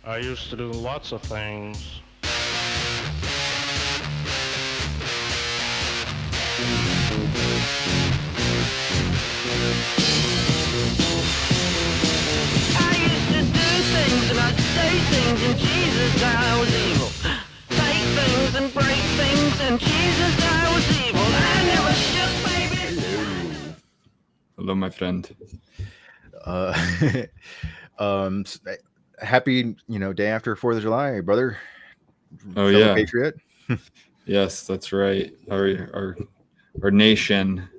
I used to do lots of things. I used to do things and I'd say things and Jesus I was evil. Take things and break things and Jesus I was evil. I never shook, baby. Hello, my friend. Um, s- Happy day after 4th of July, brother. Oh, Fellow yeah. patriot. Yes, that's right. Our nation,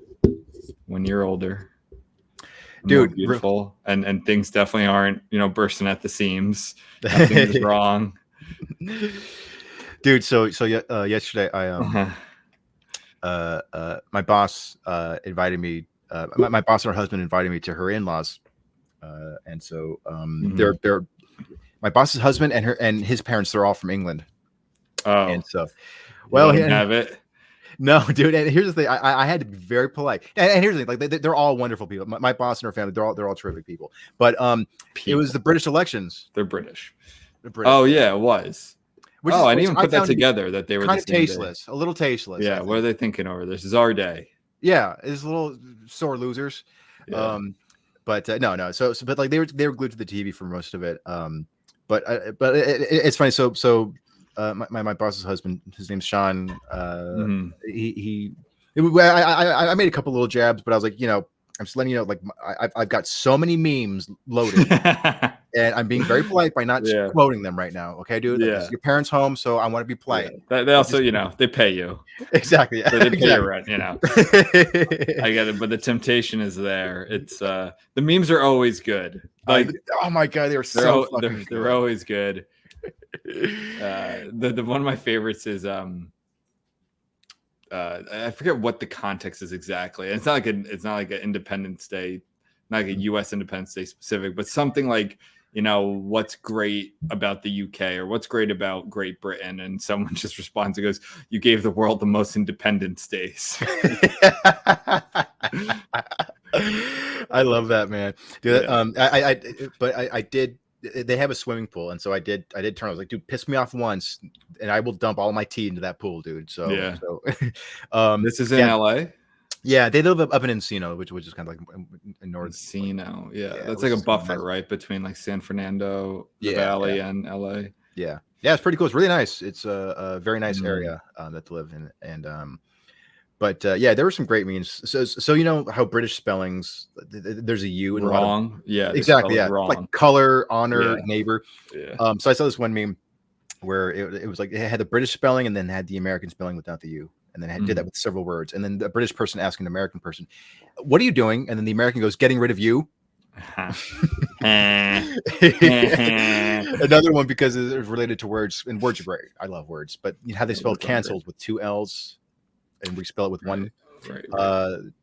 when you're older, more Dude, beautiful, and things definitely aren't bursting at the seams. Nothing is wrong. Dude, so yesterday I my boss invited me. My boss and her husband invited me to her in-laws, and so they're my boss's husband and his parents. They're all from England, Oh, and so well, well, let 'em have it. no, dude. And here's the thing: I had to be very polite. And here's the thing: like they're all wonderful people. My boss and her family, they're all terrific people. But it was the British elections. They're British. The British, Oh yeah, it was. which I didn't which even put that found to be together that they were kind the of same day. tasteless, a little tasteless. Yeah, what are they thinking over? This is our day. Yeah, it's a little sore losers. Yeah. But no. So but like they were glued to the TV for most of it. But it's funny. My boss's husband, his name's Sean. I made a couple little jabs, but I was like, I'm just letting you know, like I've got so many memes loaded, and I'm being very polite by not quoting them right now. Okay, dude. Like, this is your parents' home, so I want to be polite. Yeah. They also, they pay you. Exactly. Yeah. So they pay your rent. I get it, but the temptation is there. It's the memes are always good. Like, oh my god, they're always good. The one of my favorites is I forget what the context is exactly. It's not like an Independence Day, not like a U.S. Independence Day specific, but something like what's great about the UK or what's great about Great Britain, and someone just responds and goes, "You gave the world the most Independence Days." I love that, man. Dude, Yeah. I did. They have a swimming pool, and so I did turn. I was like, dude, piss me off once, and I will dump all my tea into that pool, dude. So Yeah. So this is in LA. Yeah, they live up in Encino, which is kind of like in north. Encino, yeah, that's like a buffer, right, between like San Fernando, the Valley, and LA. Yeah, it's pretty cool. It's really nice. It's a very nice area that to live in, and but there were some great memes. So you know how British spellings, there's a U in wrong. Exactly. Yeah, wrong. Like color, honor, neighbor. Yeah. So I saw this one meme where it was like it had the British spelling and then had the American spelling without the U, and then did that with several words. And then the British person asking an American person, "What are you doing?" And then the American goes, "Getting rid of you." Another one because it's related to words, and words are great. I love words, but how they spell canceled with 2 L's. And we spell it with one. Right.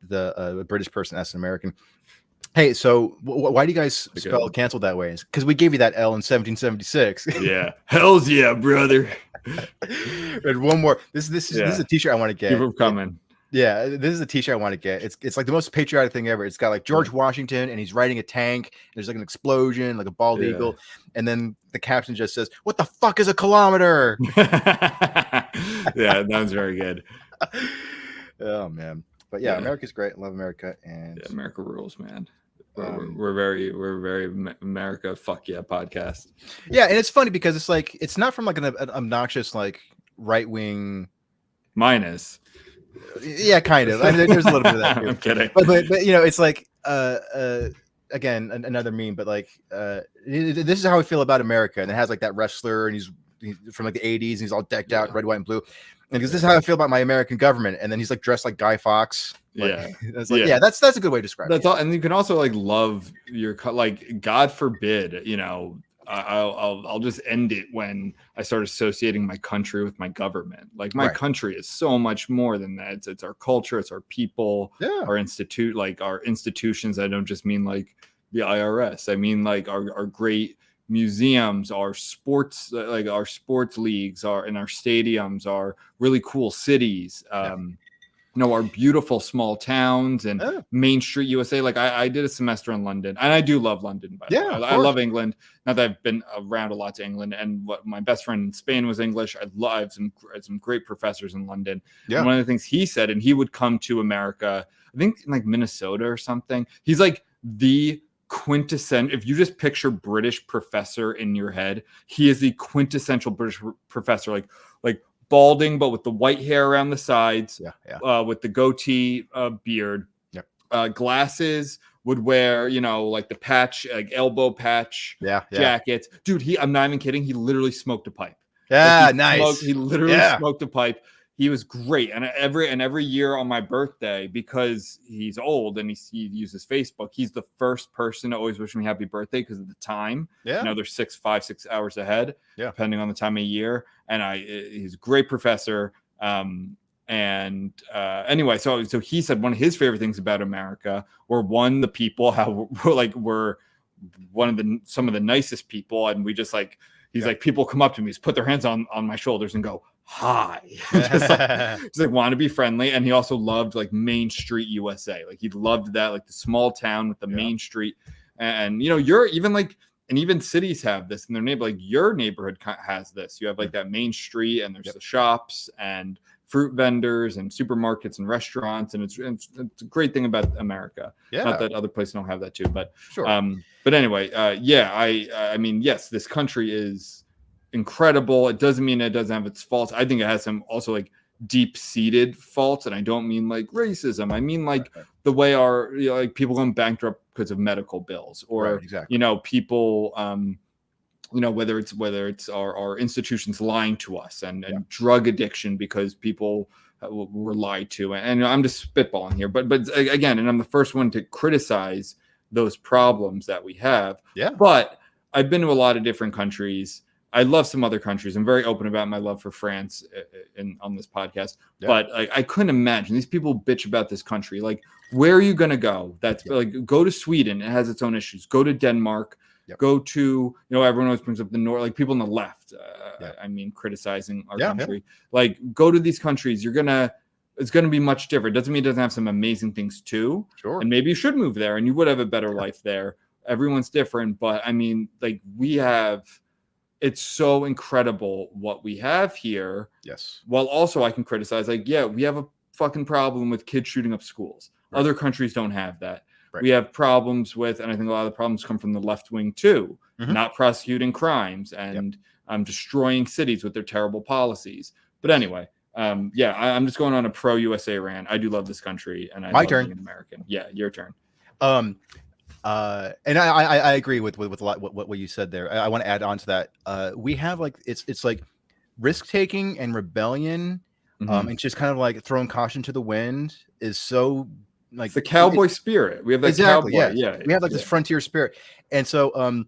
The British person asked an American, "Hey, so why do you guys spell canceled that way?" Because we gave you that L in 1776. Yeah, hell's yeah, brother. And one more. This is a T-shirt I want to get. Keep them coming. Yeah, this is a T-shirt I want to get. It's like the most patriotic thing ever. It's got like George Washington, and he's riding a tank. There's like an explosion, like a bald eagle, and then the caption just says, "What the fuck is a kilometer?" Yeah, that was very good. Oh man, but America's great. I love America, and America rules, man. We're very America fuck yeah podcast. Yeah, and it's funny because it's like it's not from like an obnoxious like right wing. Minus. Yeah, kind of. I mean, there's a little bit of that too. I'm kidding. But it's like again another meme, but like this is how I feel about America, and it has like that wrestler, and he's from like the 80s, and he's all decked out in red, white, and blue. And because this is how I feel about my American government, and then he's like dressed like Guy Fawkes. It's like, that's a good way to describe it. That's all, and you can also like love your like. God forbid, I'll just end it when I start associating my country with my government. Like my country is so much more than that. It's our culture, it's our people, our institutions. I don't just mean like the IRS. I mean like our great museums, our sports, like our sports leagues, and our stadiums, are really cool cities. our beautiful small towns and Main Street USA. Like I did a semester in London, and I do love London, by the way. I love England. Not that I've been around a lot to England, and what my best friend in Spain was English. I have some great professors in London. Yeah. And one of the things he said, and he would come to America, I think in like Minnesota or something. He's like the quintessential, if you just picture British professor in your head, he is the quintessential British professor, like balding, but with the white hair around the sides, with the goatee beard, glasses, would wear, like the patch, like elbow patch jackets. Dude, I'm not even kidding. He literally smoked a pipe. Yeah, nice. He literally smoked a pipe. He was great. And every year on my birthday, because he's old and he uses Facebook, he's the first person to always wish me happy birthday because of the time. Yeah. They're 6 hours ahead, depending on the time of year. And he's a great professor. Anyway, so he said one of his favorite things about America were the people, how we're some of the nicest people. And we just he's like, people come up to me, just put their hands on my shoulders and go, hi. just want to be friendly. And he also loved Main Street USA. He loved that, the small town with the Main Street. And you're even and even cities have this in their neighborhood. Your neighborhood has this. You have that Main Street, and there's the shops and fruit vendors and supermarkets and restaurants, and it's a great thing about America. Not that other places don't have that too, but sure. But anyway, I mean, yes, this country is incredible. It doesn't mean it doesn't have its faults. I think it has some also deep-seated faults, and I don't mean racism. I mean the way our people going bankrupt because of medical bills, or people whether it's our institutions lying to us, and drug addiction because people were lied to. And I'm just spitballing here, but again, and I'm the first one to criticize those problems that we have. But I've been to a lot of different countries. I love some other countries. I'm very open about my love for France on this podcast. But I couldn't imagine these people bitch about this country. Where are you going to go? That's go to Sweden. It has its own issues. Go to Denmark. Go to, everyone always brings up the North, people on the left. I mean, criticizing our country. Go to these countries. It's going to be much different. Doesn't mean it doesn't have some amazing things too. Sure. And maybe you should move there and you would have a better life there. Everyone's different. But I mean, it's so incredible what we have here. Yes. While also I can criticize, we have a fucking problem with kids shooting up schools. Right. Other countries don't have that. Right. We have problems with, and I think a lot of the problems come from the left wing too, not prosecuting crimes and destroying cities with their terrible policies. But anyway, I'm just going on a pro USA rant. I do love this country, and I love being an American. Yeah, your turn. And I agree with a lot what you said there. I want to add on to that. We have it's risk taking and rebellion, and just kind of throwing caution to the wind is so. The cowboy spirit. We have that cowboy. Yeah. We have this frontier spirit. And so and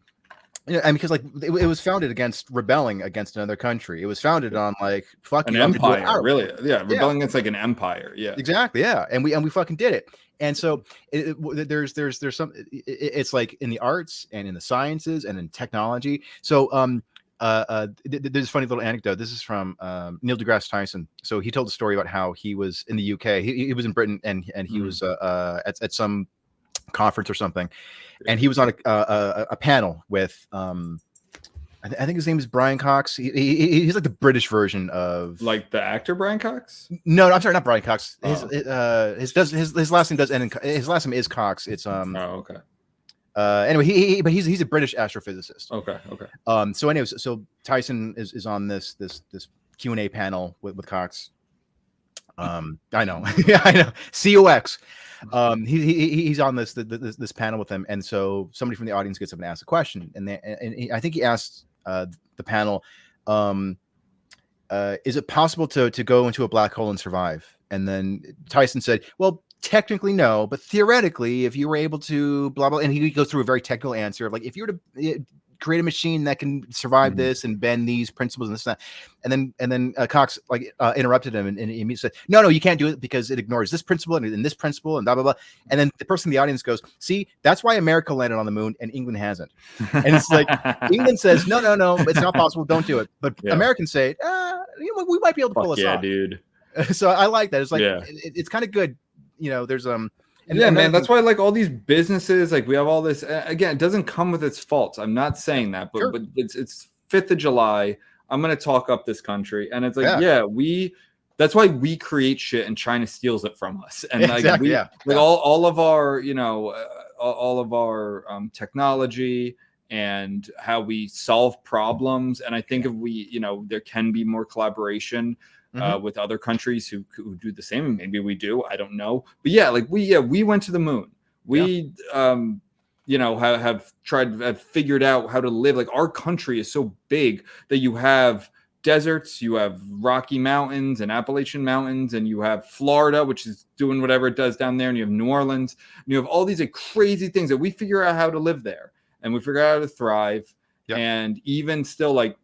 because it was founded against rebelling against another country. It was founded on fucking an empire, really. Yeah, rebelling against an empire. Yeah. Exactly. Yeah. And we fucking did it. And so there's some it's in the arts and in the sciences and in technology. So there's a funny little anecdote. This is from Neil deGrasse Tyson. So he told a story about how he was in the UK. He was in Britain, and he was at some conference or something, and he was on a panel with I think his name is Brian Cox. He's the British version of the actor Brian Cox. No, I'm sorry, not Brian Cox. His last name does end in, his last name is Cox. It's okay. Anyway, he's a British astrophysicist. Okay. So anyways, so Tyson is on this Q&A panel with Cox. I know, I know. COX. He's on this panel with him, and so somebody from the audience gets up and asks a question, and I think he asked the panel, "Is it possible to go into a black hole and survive?" And then Tyson said, "Well, technically no, but theoretically, if you were able to blah blah," and he goes through a very technical answer of if you were to create a machine that can survive this and bend these principles and this and that, and then Cox interrupted him and he said, no, you can't do it because it ignores this principle and this principle and blah blah blah. And then the person in the audience goes, "See, that's why America landed on the moon and England hasn't." And it's England says, no, it's not possible, don't do it. But Americans say, we might be able to pull this off. Dude. So I like that. It's like Yeah. it's kind of good. You know, there's And another man, that's thing- why like all these businesses, like we have all this. Again, it doesn't come with its faults. I'm not saying that, but Sure. but it's 5th of July. I'm gonna talk up this country, and it's like Yeah. That's why we create shit and China steals it from us, and like Exactly, we yeah, like yeah. all of our all of our technology and how we solve problems. And I think if we there can be more collaboration with other countries who do the same, and maybe we do, I don't know, but yeah, like we went to the moon. We have figured out how to live. Like our country is so big that you have deserts, you have Rocky Mountains and Appalachian Mountains, and you have Florida, which is doing whatever it does down there, and you have New Orleans, and you have all these like crazy things that we figure out how to live there, and we figure out how to thrive. Yep. And even still, like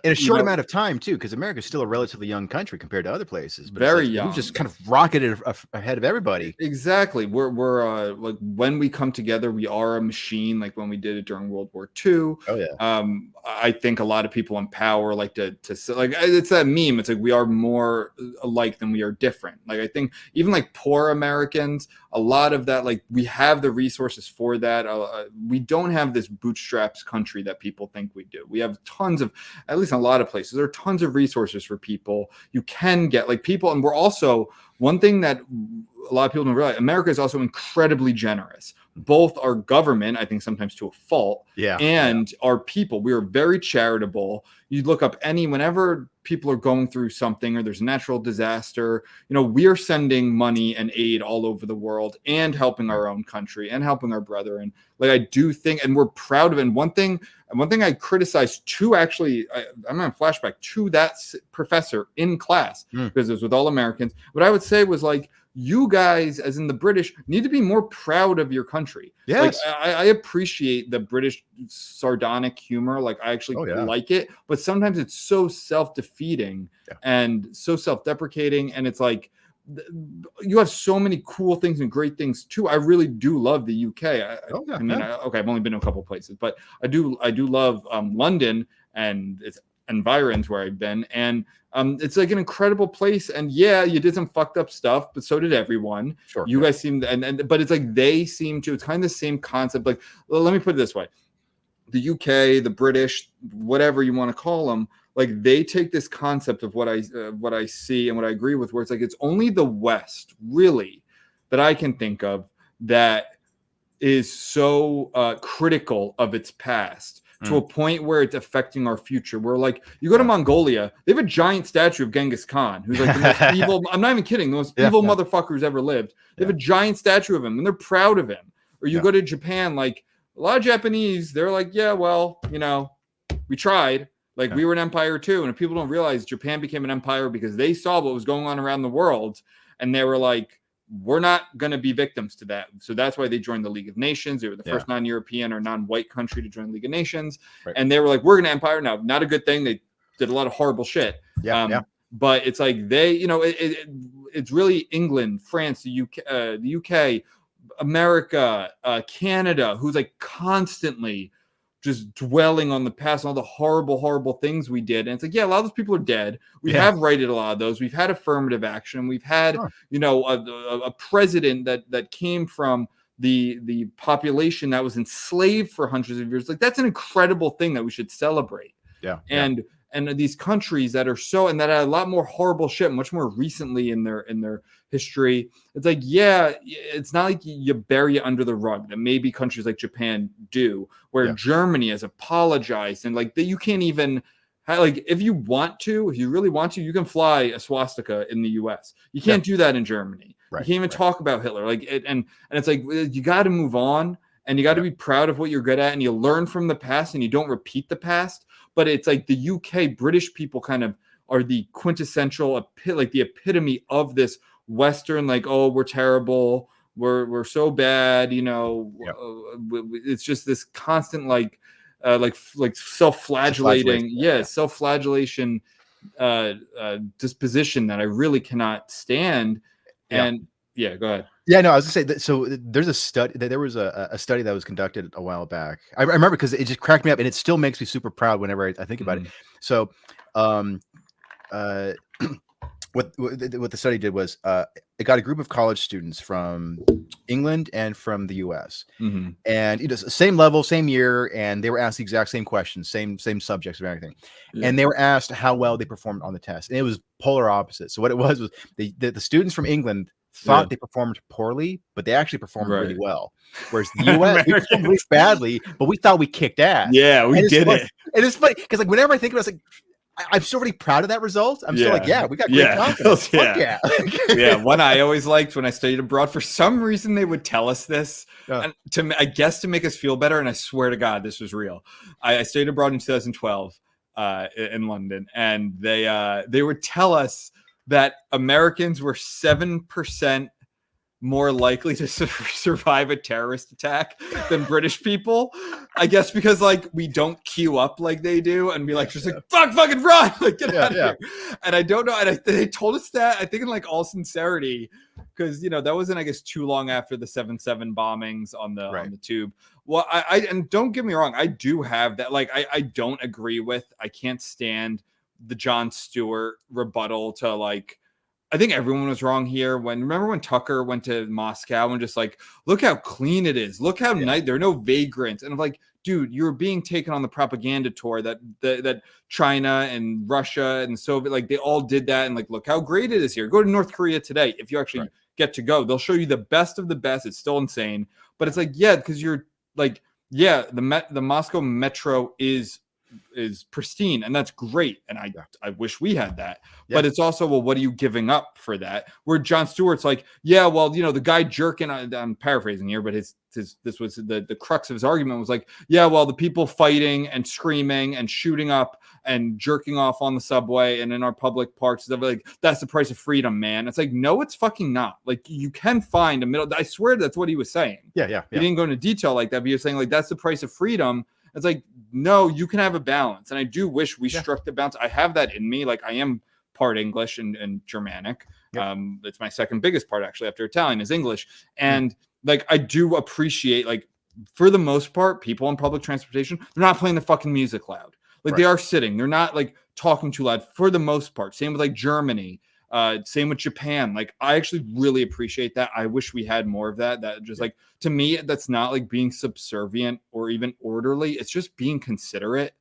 in a short amount of time too, because America is still a relatively young country compared to other places. But very like, young. We've just kind of rocketed ahead of everybody. Exactly. We're like when we come together, we are a machine. Like when we did it during World War II. Oh yeah. I think a lot of people in power like to like it's that meme. It's like we are more alike than we are different. Like I think even like poor Americans, a lot of that, like we have the resources for that. We don't have this bootstraps country that people think we do. We have tons of, at least in a lot of places, there are tons of resources for people. You can get like people, and we're also, one thing that a lot of people don't realize, America is also incredibly generous. Both our government, I think sometimes to a fault, and our people. We are very charitable. You look up whenever people are going through something or there's a natural disaster, we are sending money and aid all over the world and helping our own country and helping our brethren. Like I do think, and we're proud of it. And one thing I criticized I'm going to flashback to that professor in class because it was with all Americans. What I would say was like, you guys, as in the British, need to be more proud of your country. Yes. Like I appreciate the British sardonic humor. Like I actually like it, but sometimes it's so self-defeating and so self-deprecating. And it's like, you have so many cool things and great things too. I really do love the UK. I've only been to a couple places, but I do love London and its environs where I've been, and it's like an incredible place. And yeah, you did some fucked up stuff, but so did everyone. Sure. You guys seem but it's like they seem to. It's kind of the same concept. Like, let me put it this way: the UK, the British, whatever you want to call them, like they take this concept of what I see and what I agree with, where it's like it's only the West really that I can think of that is so critical of its past to a point where it's affecting our future. Where like you go to Mongolia, they have a giant statue of Genghis Khan, who's like the most evil. I'm not even kidding. The most evil motherfucker who's ever lived. They have a giant statue of him, and they're proud of him. Or you go to Japan, like a lot of Japanese, they're like, yeah, well, we tried. Like we were an empire too. And if people don't realize, Japan became an empire because they saw what was going on around the world, and they were like, we're not going to be victims to that. So that's why they joined the League of Nations. They were the first non-European or non-white country to join the League of Nations. Right. And they were like, we're going to empire now. Not a good thing. They did a lot of horrible shit. But it's like they, it's really England, France, the UK, America, Canada, who's like constantly just dwelling on the past, all the horrible, horrible things we did. And it's like, yeah, a lot of those people are dead. We have righted a lot of those. We've had affirmative action. We've had, a president that came from the population that was enslaved for hundreds of years. Like that's an incredible thing that we should celebrate. And these countries that are and that had a lot more horrible shit much more recently in their history. It's like, it's not like you bury it under the rug that maybe countries like Japan do, where Germany has apologized, and like that you can't even like if you really want to, you can fly a swastika in the US. You can't do that in Germany. Right. You can't even talk about Hitler. Like and it's like you got to move on, and you got to be proud of what you're good at, and you learn from the past, and you don't repeat the past. But it's like the UK British people kind of are the quintessential, like the epitome of this Western, like, oh, we're terrible, we're so bad, it's just this constant like self-flagellating, self-flagellation disposition that I really cannot stand. And go ahead. Yeah, no, I was gonna say that. So there's a study. There was a study that was conducted a while back. I remember because it just cracked me up, and it still makes me super proud whenever I think about it. So, what the study did was it got a group of college students from England and from the US. Mm-hmm. And same level, same year, and they were asked the exact same questions, same subjects and everything. Yeah. And they were asked how well they performed on the test. And it was polar opposite. So what it was the students from England thought they performed poorly, but they actually performed really well. Whereas the US, we performed really badly, but we thought we kicked ass. Yeah, we did it. And it's funny because like whenever I think about it, it's like I'm still really proud of that result. I'm still like, we got great confidence. Fuck yeah. Yeah. One I always liked when I studied abroad, for some reason they would tell us this, and I guess to make us feel better. And I swear to God, this was real. I studied abroad in 2012 in London, and they would tell us that Americans were 7% more likely to survive a terrorist attack than British people. I guess because like we don't queue up like they do and be like just like fucking run, like get out of here. And I don't know. And they told us that, I think in like all sincerity, because that wasn't, I guess, too long after the 7/7 bombings on the tube. Well, I and don't get me wrong, I do have that. Like I don't agree with. I can't stand the Jon Stewart rebuttal to like. I think everyone was wrong here. Remember when Tucker went to Moscow and just like, look how clean it is. Look how nice. There are no vagrants. And I'm like, dude, you're being taken on the propaganda tour that China and Russia and Soviet, like they all did that. And like, look how great it is here. Go to North Korea today. If you actually get to go, they'll show you the best of the best. It's still insane. But it's like, because you're like, the Moscow metro is pristine, and that's great, and I wish we had that. But it's also, well, what are you giving up for that? Where Jon Stewart's like, the guy jerking, I'm paraphrasing here, but this was the crux of his argument was like, the people fighting and screaming and shooting up and jerking off on the subway and in our public parks, like that's the price of freedom, man. It's like, no, it's fucking not. Like you can find a middle. I swear that's what he was saying. He didn't go into detail like that, but he was saying like that's the price of freedom. It's like, no, you can have a balance. And I do wish we struck the balance. I have that in me. Like I am part English and Germanic. It's my second biggest part actually after Italian is English. And like, I do appreciate, like for the most part, people on public transportation, they're not playing the fucking music loud. Like they are sitting, they're not like talking too loud for the most part. Same with like Germany. Same with Japan. Like I actually really appreciate that. I wish we had more of that. That just like, to me, that's not like being subservient or even orderly. It's just being considerate.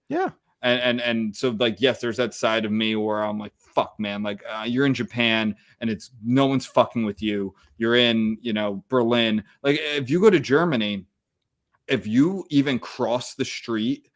And so like, yes, there's that side of me where I'm like, fuck man, like you're in Japan and it's no one's fucking with you. You're in, Berlin. Like if you go to Germany, if you even cross the street,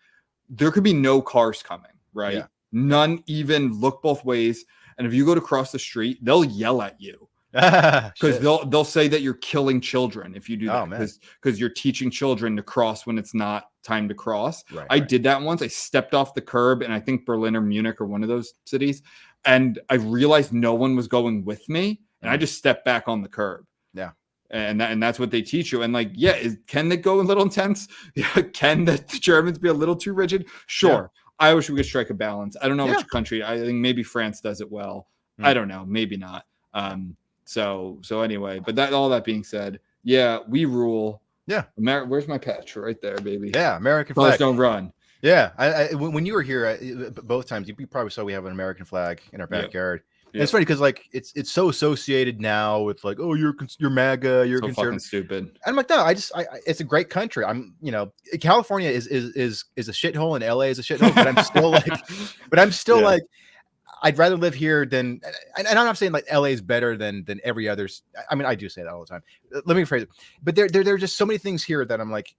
there could be no cars coming, right? None even look both ways. And if you go to cross the street, they'll yell at you because they'll say that you're killing children if you do that because you're teaching children to cross when it's not time to cross. I did that once. I stepped off the curb, and I think Berlin or Munich or one of those cities, and I realized no one was going with me, and I just stepped back on the curb. And that's what they teach you. And like, can they go a little intense? Can the Germans be a little too rigid? Sure. I wish we could strike a balance. I don't know which country. I think maybe France does it well. I don't know. Maybe not. So anyway, but all that being said, we rule. Where's my patch? Right there, baby. American flag. Don't run. When you were here both times, you probably saw we have an American flag in our backyard. It's funny because like it's so associated now with like, oh, you're MAGA, you're so conservative. Fucking stupid. And I'm like, no, it's a great country. I'm, California is a shithole and LA is a shithole, but I'm still like, I'd rather live here than, and I'm not saying like LA is better than every other. I mean, I do say that all the time. Let me rephrase it. But there are just so many things here that I'm like,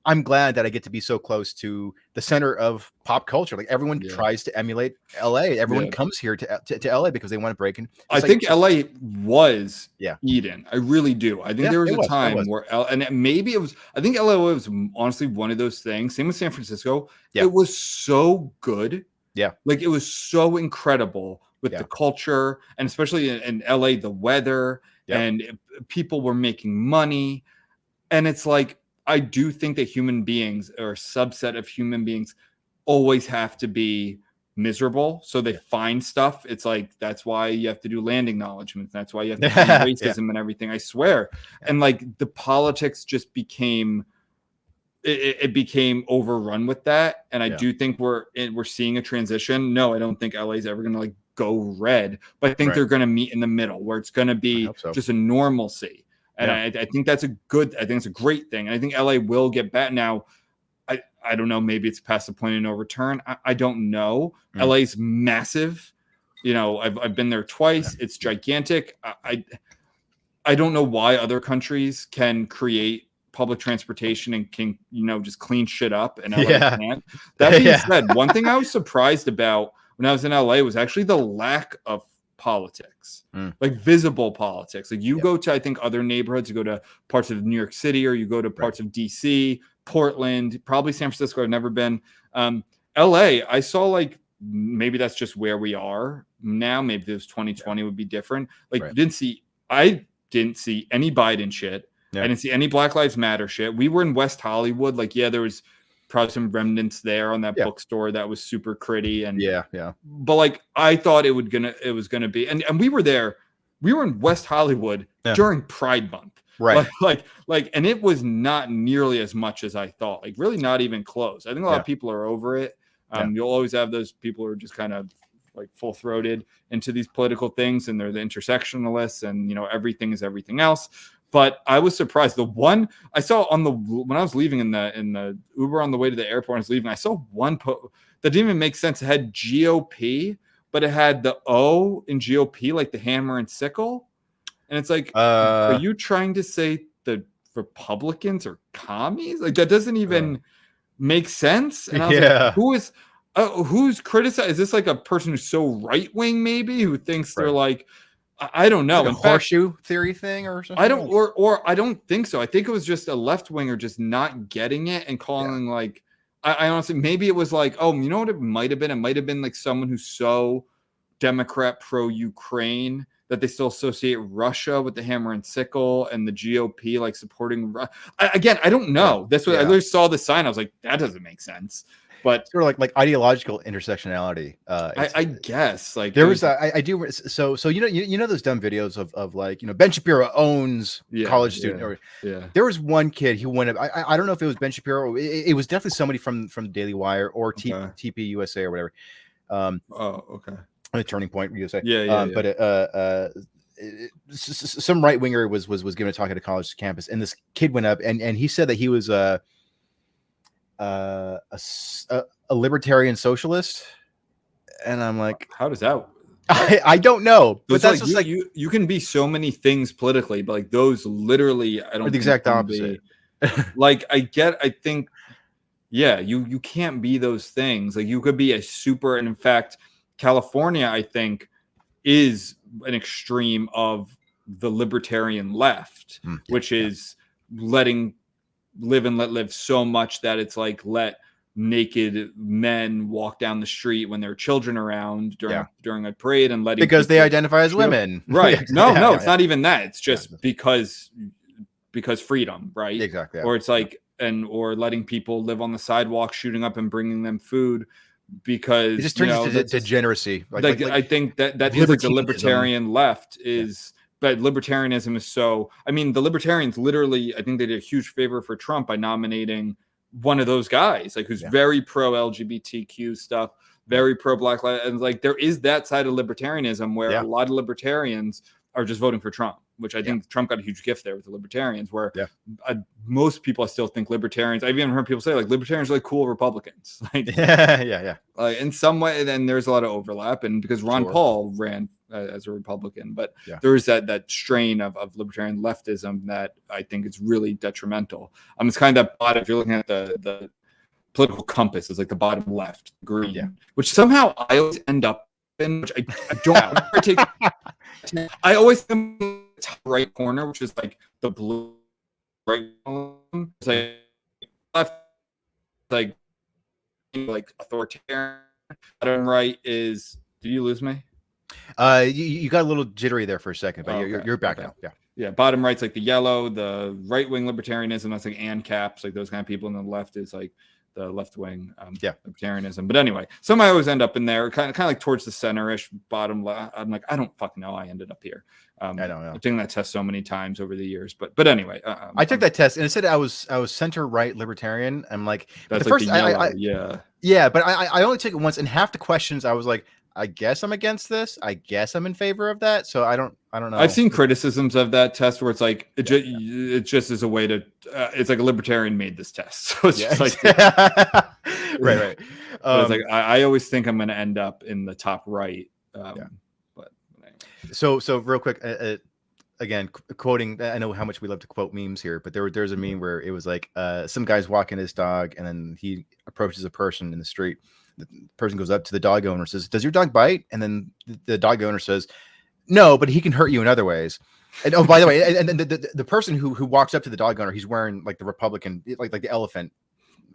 I'm glad that I get to be so close to the center of pop culture. Like everyone tries to emulate LA. Everyone comes here to LA because they want to break in. I think LA was Eden. I really do. I think there was a time where maybe it was. I think LA was honestly one of those things. Same with San Francisco. It was so good. Like it was so incredible with the culture, and especially in LA, the weather and people were making money, and it's like. I do think that human beings or a subset of human beings always have to be miserable. So they find stuff. It's like, that's why you have to do land acknowledgements. That's why you have to find racism and everything. I swear. And like the politics just became, it became overrun with that. And I do think we're seeing a transition. No, I don't think LA is ever going to like go red, but I think they're going to meet in the middle where it's going to be just a normalcy. And I think that's I think it's a great thing. And I think LA will get back. Now, I don't know, maybe it's past the point of no return. I don't know. LA's massive. You know, I've been there twice. It's gigantic. I don't know why other countries can create public transportation and can, you know, just clean shit up and LA can't. That being said, one thing I was surprised about when I was in LA was actually the lack of politics, like visible politics. Like you go to, I think, other neighborhoods, you go to parts of New York City, or you go to parts of DC, Portland, probably San Francisco. I've never been. LA, I saw, like, maybe that's just where we are now. Maybe this 2020 would be different. Like I didn't see any Biden shit. I didn't see any Black Lives Matter shit. We were in West Hollywood. Like, there was probably some remnants there on that bookstore that was super critty. And but like, I thought it was gonna be, and we were there. We were in West Hollywood during Pride Month. Like, and it was not nearly as much as I thought. Like, really not even close. I think a lot of people are over it. You'll always have those people who are just kind of like full-throated into these political things, and they're the intersectionalists, and, you know, everything is everything else. But I was surprised. The one I saw when I was leaving in the Uber on the way to the airport, I was leaving, I saw one that didn't even make sense. It had GOP, but it had the O in GOP, like the hammer and sickle. And it's like, are you trying to say the Republicans are commies? Like, that doesn't even make sense. And I was like, who's criticized? Is this like a person who's so right wing, maybe, who thinks they're like, I don't know, like a horseshoe theory thing or something? I don't, or I don't think so. I think it was just a left winger just not getting it and calling like, I honestly, maybe it was like, oh, you know what it might have been? It might have been like someone who's so Democrat pro-Ukraine that they still associate Russia with the hammer and sickle, and the GOP like supporting. Again, I don't know. That's what I literally saw the sign. I was like, that doesn't make sense. But sort of like ideological intersectionality. I guess like there was I do so you know those dumb videos of like, you know, Ben Shapiro owns college student. Or there was one kid who went up. I don't know if it was Ben Shapiro. It was definitely somebody from Daily Wire or TP USA or whatever. A Turning Point USA. But some right winger was giving a talk at a college campus, and this kid went up and he said that he was a libertarian socialist, and I'm like, how does that? I don't know, but that's like, you can be so many things politically, but like those literally, I don't. The exact opposite. Like I think, you can't be those things. Like you could be a super, and in fact, California, I think, is an extreme of the libertarian left, which is letting live and let live so much that it's like let naked men walk down the street when there are children around during a parade, and letting because they identify as women. Right. No, it's not even that. It's just because freedom, right? Exactly. Or it's like, or letting people live on the sidewalk, shooting up and bringing them food, because it just turns into degeneracy. Like, I think that is like the libertarian left is. But libertarianism is so, I mean, the libertarians literally, I think they did a huge favor for Trump by nominating one of those guys, like who's very pro LGBTQ stuff, very pro Black lives. And like, there is that side of libertarianism where a lot of libertarians are just voting for Trump, which I think Trump got a huge gift there with the libertarians, where most people, I still think libertarians, I've even heard people say like libertarians are like cool Republicans. Like, like in some way, then there's a lot of overlap. And because Ron Paul ran as a Republican, but there is that strain of libertarian leftism that I think is really detrimental. It's kind of that bottom, if you're looking at the political compass, is like the bottom left, green, which somehow I always end up in, which I don't I always think the top right corner, which is like the blue right, it's like left, like authoritarian. Bottom right is, did you lose me? You got a little jittery there for a second, but you're back now. Yeah. Bottom right's like the yellow, the right wing libertarianism. That's like ANCAPs, like those kind of people, and the left is like the left wing libertarianism. But anyway, some I always end up in there, kind of like towards the center-ish bottom left. I'm like, I don't fucking know. I ended up here. I don't know. I've taken that test so many times over the years, but anyway, I took that test and it said I was center right libertarian. I'm like, that's the like first, the yellow, but I only took it once, and half the questions I was like, I guess I'm against this. I guess I'm in favor of that. So I don't know. I've seen criticisms of that test where it's like it just is a way to. It's like a libertarian made this test, so it's just like right. But it's like I always think I'm going to end up in the top right. But anyway. So real quick, again, quoting. I know how much we love to quote memes here, but there's a meme where it was like some guy's walking his dog, and then he approaches a person in the street. The person goes up to the dog owner and says, "Does your dog bite?" And then the dog owner says, "No, but he can hurt you in other ways." And oh, by the way, and the person who walks up to the dog owner, he's wearing like the Republican, like the elephant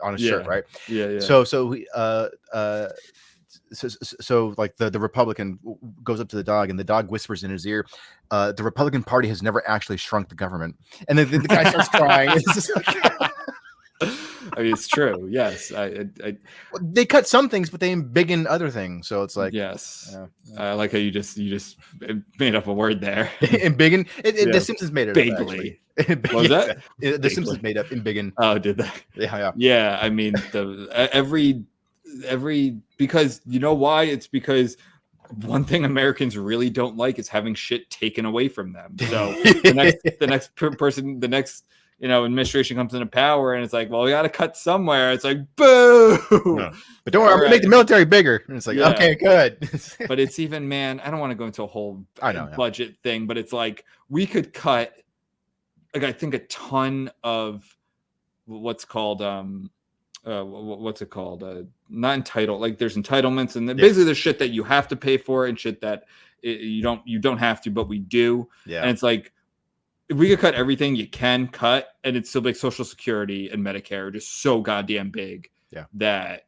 on his shirt, right? Yeah. So like the Republican goes up to the dog, and the dog whispers in his ear, "The Republican Party has never actually shrunk the government." And then the guy starts crying. It's just like, I mean, it's true. Yes, they cut some things, but they embiggen other things. So it's like, yes, I like how you just made up a word there. Embiggen. The Simpsons made it Bigly. What was that? The Simpsons made up embiggen. Oh, did that? Yeah. I mean, every because you know why? It's because one thing Americans really don't like is having shit taken away from them. So the next administration comes into power, and it's like, well, we got to cut somewhere. It's like, boo. No. But don't worry, I'm gonna make the military bigger. And it's like, okay, good. But it's even, man, I don't want to go into a whole budget thing, but it's like we could cut, like, I think a ton of what's called what's it called? Not entitled. Like there's entitlements, and basically there's shit that you have to pay for, and shit that you don't have to, but we do. Yeah. And it's like, if we could cut everything you can cut, and it's still like Social Security and Medicare are just so goddamn big that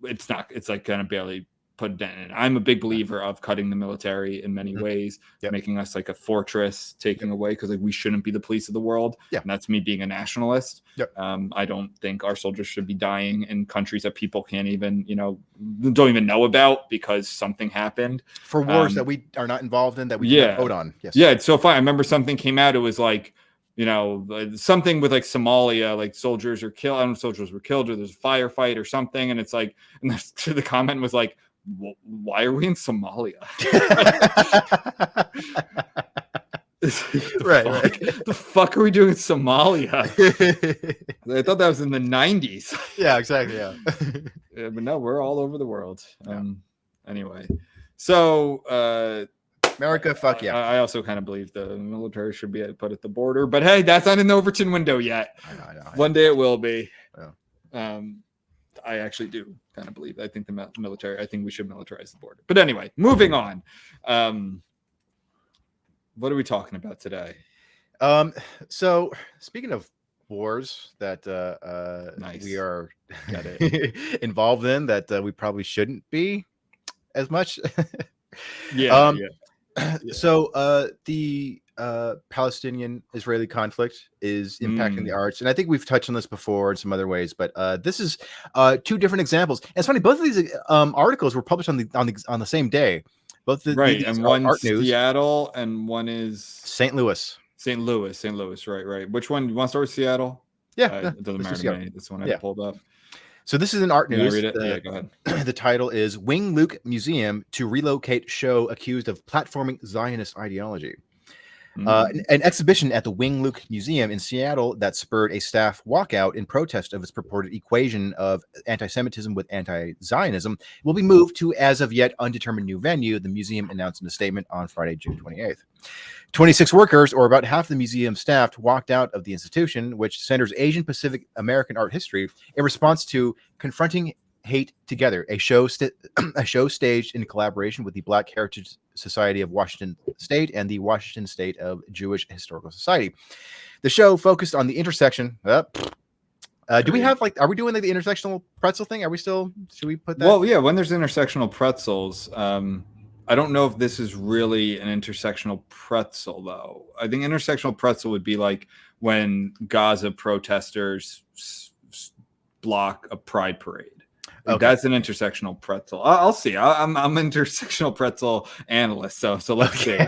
it's like kind of barely put a dent in it. I'm a big believer of cutting the military in many ways, making us like a fortress, taking away, because like we shouldn't be the police of the world. And that's me being a nationalist. I don't think our soldiers should be dying in countries that people can't even, don't even know about because something happened. For wars that we are not involved in, that we can't vote on. Yes. Yeah, it's so fun. I remember something came out, it was like, something with like Somalia, like soldiers are killed. I don't know if soldiers were killed or there's a firefight or something. And it's like, and the comment was like, why are we in Somalia? Right. The fuck are we doing in Somalia? I thought that was in the 90s. Yeah, exactly. Yeah. But no, we're all over the world. Anyway, so America, fuck yeah. I also kind of believe the military should be put at the border, but hey, that's not in the Overton window yet. I know. One day it will be. Yeah. I actually do kind of believe. I think the military. I think we should militarize the border. But anyway, moving on. What are we talking about today? So speaking of wars that we are involved in, that we probably shouldn't be as much. Yeah. So the Palestinian-Israeli conflict is impacting the arts, and I think we've touched on this before in some other ways, but this is two different examples. And it's funny, both of these articles were published on the same day. Both and one's Seattle and one is St. Louis. St. Louis, right. Which one? You want to start with Seattle? Yeah, it doesn't matter to me. This one I pulled up. So this is an art news. Read it? Go ahead. The title is "Wing Luke Museum to Relocate Show Accused of Platforming Zionist Ideology." An exhibition at the Wing Luke Museum in Seattle that spurred a staff walkout in protest of its purported equation of anti-Semitism with anti-Zionism will be moved to as of yet undetermined new venue, the museum announced in a statement on Friday, June 28th. 26 workers, or about half the museum staff, walked out of the institution, which centers Asian Pacific American art history, in response to Confronting Hate Together, a show staged in collaboration with the Black Heritage Society of Washington State and the Washington State of Jewish Historical Society. The show focused on the intersection. Do we have are we doing the intersectional pretzel thing? Should we put that? Well, yeah, when there's intersectional pretzels, I don't know if this is really an intersectional pretzel, though. I think intersectional pretzel would be like when Gaza protesters block a pride parade. Okay. That's an intersectional pretzel. I'll see. I'm an intersectional pretzel analyst, so let's see.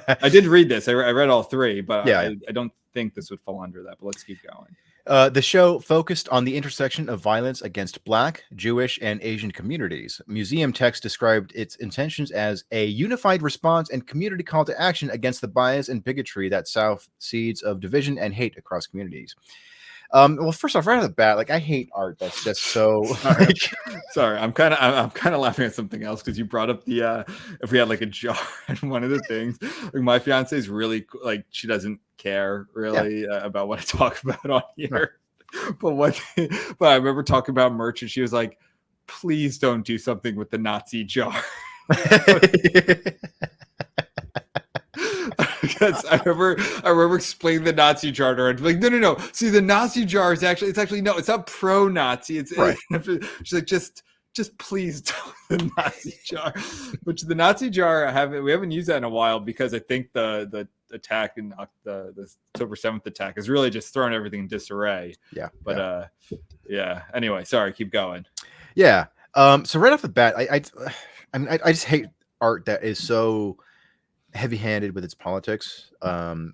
I did read this. I read all three, but I don't think this would fall under that. But let's keep going. The show focused on the intersection of violence against Black, Jewish, and Asian communities. Museum text described its intentions as a unified response and community call to action against the bias and bigotry that sow seeds of division and hate across communities. Well, first off, right off the bat, like I hate art that's just so. Sorry, I'm kind of laughing at something else because you brought up the if we had like a jar, and one of the things, like my fiance is really like she doesn't care really about what I talk about on here, but I remember talking about merch and she was like, "Please don't do something with the Nazi jar." Because I remember explaining the Nazi jar to her and like, no. See, the Nazi jar is actually no, it's not pro-Nazi. It's right. She's like, just please don't the Nazi jar. Which the Nazi jar we haven't used that in a while because I think the attack in the October 7th attack has really just thrown everything in disarray. Yeah. But yeah. Anyway, sorry, keep going. Yeah. So right off the bat, I just hate art that is so heavy-handed with its politics,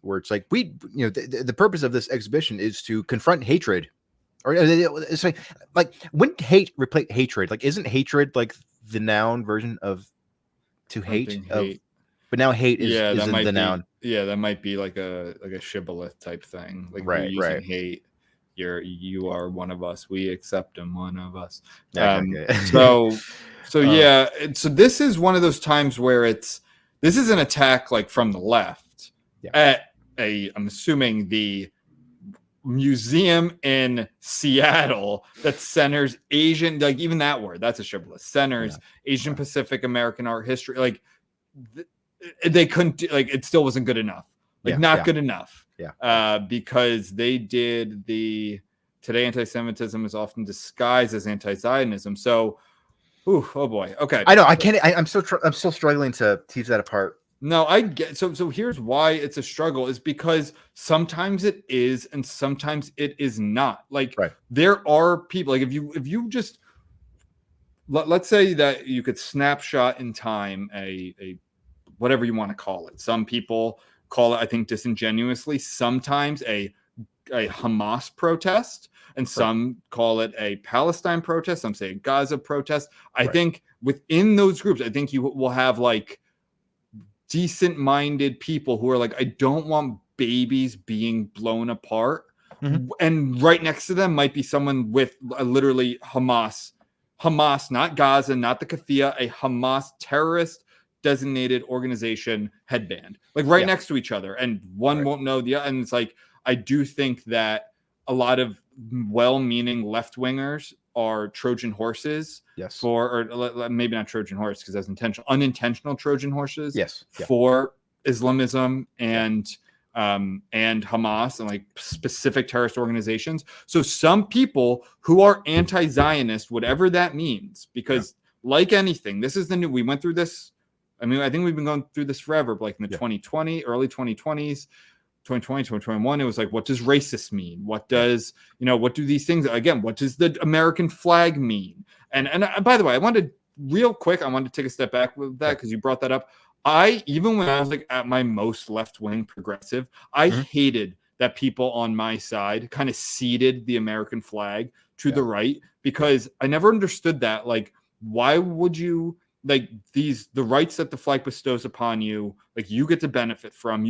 where it's like the purpose of this exhibition is to confront hatred, or it's like when hate replace hatred, like isn't hatred like the noun version of to hate, but now hate is the noun. Yeah, that might be like a shibboleth type thing, like you're using hate. You are one of us. We accept him, one of us. So yeah, so this is one of those times where this is an attack like from the left at I'm assuming the museum in Seattle that centers Asian, like even that word, that's a shibboleth, centers Asian Pacific American art history. Like they couldn't, like it still wasn't good enough. Like not good enough. Because they did today anti-Semitism is often disguised as anti-Zionism. So oh boy. Okay. I know. I can't. I'm still struggling to tease that apart. No, I get. So here's why it's a struggle is because sometimes it is and sometimes it is not. Like there are people. Like if you just let's say that you could snapshot in time a whatever you want to call it. Some people call it, I think, disingenuously, sometimes a Hamas protest. And some call it a Palestine protest. Some say a Gaza protest. I think within those groups, I think you will have like decent-minded people who are like, I don't want babies being blown apart. Mm-hmm. And right next to them might be someone with literally Hamas, not Gaza, not the Kafia, a Hamas terrorist designated organization headband, like right next to each other. And one won't know the other. And it's like, I do think that a lot of well-meaning left-wingers are Trojan horses or maybe not Trojan horse because that's unintentional Trojan horses for Islamism and Hamas and like specific terrorist organizations. So some people who are anti-Zionist, whatever that means, because like anything, this is we went through this. I mean, I think we've been going through this forever, but like in the 2020, early 2020s, 2020, 2021, it was like, what does racist mean? What does, what do these things, again, what does the American flag mean? And by the way, I wanted to take a step back with that because you brought that up. Even when I was like at my most left-wing progressive, I hated that people on my side kind of ceded the American flag to the right because I never understood that. Like, why would you, like the rights that the flag bestows upon you, like you get to benefit from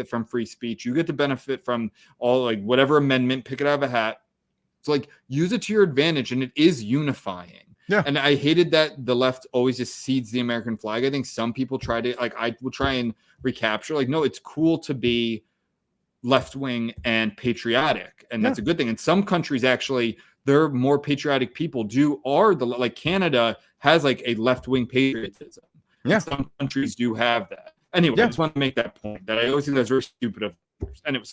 from free speech. You get to benefit from all like whatever amendment, pick it out of a hat. So like use it to your advantage. And it is unifying. Yeah. And I hated that the left always just cedes the American flag. I think some people try to, like, I will try and recapture, like, no, it's cool to be left-wing and patriotic. And that's a good thing. And some countries actually, they're more patriotic people like Canada has like a left-wing patriotism. Yeah. And some countries do have that. Anyway, I just want to make that point that I always think that's very stupid of others. Anyway,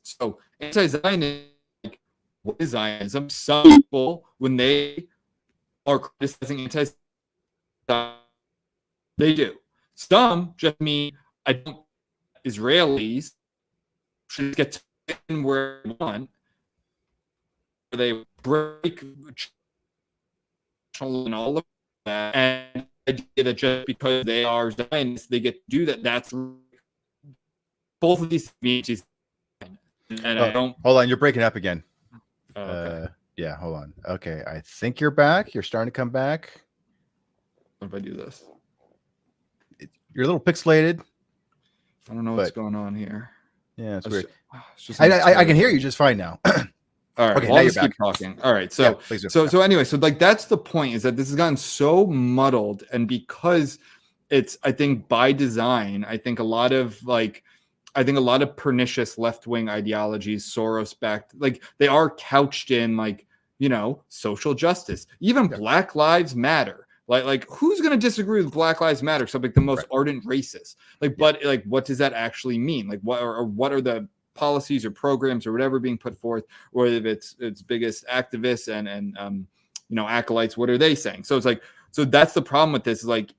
so anti-Zionism, like, what is Zionism? Some people, when they are criticizing anti-Zionism, they do. Some just mean Israelis should get to where they want. They break and all of that, and the idea that just because they are Zionists, they get to do that. That's both of these communities. And I don't. Hold on, you're breaking up again. Okay. Yeah, hold on. Okay, I think you're back. You're starting to come back. What if I do this? You're a little pixelated. I don't know what's going on here. Yeah, it's weird. It's just I can hear you just fine now. All right, okay, well, now I'll you're just back. keep talking. All right, so please do. so anyway, so like that's the point, is that this has gotten so muddled, and because it's, I think by design, I think a lot of pernicious left-wing ideologies, Soros-backed, like they are couched in like, you know, social justice, even Black Lives Matter. Like who's going to disagree with Black Lives Matter? Except like the most ardent racists. Like, but like, what does that actually mean? Like, what are the policies or programs or whatever being put forth, or if it's biggest activists and you know, acolytes, what are they saying? So it's like, so that's the problem with this, is like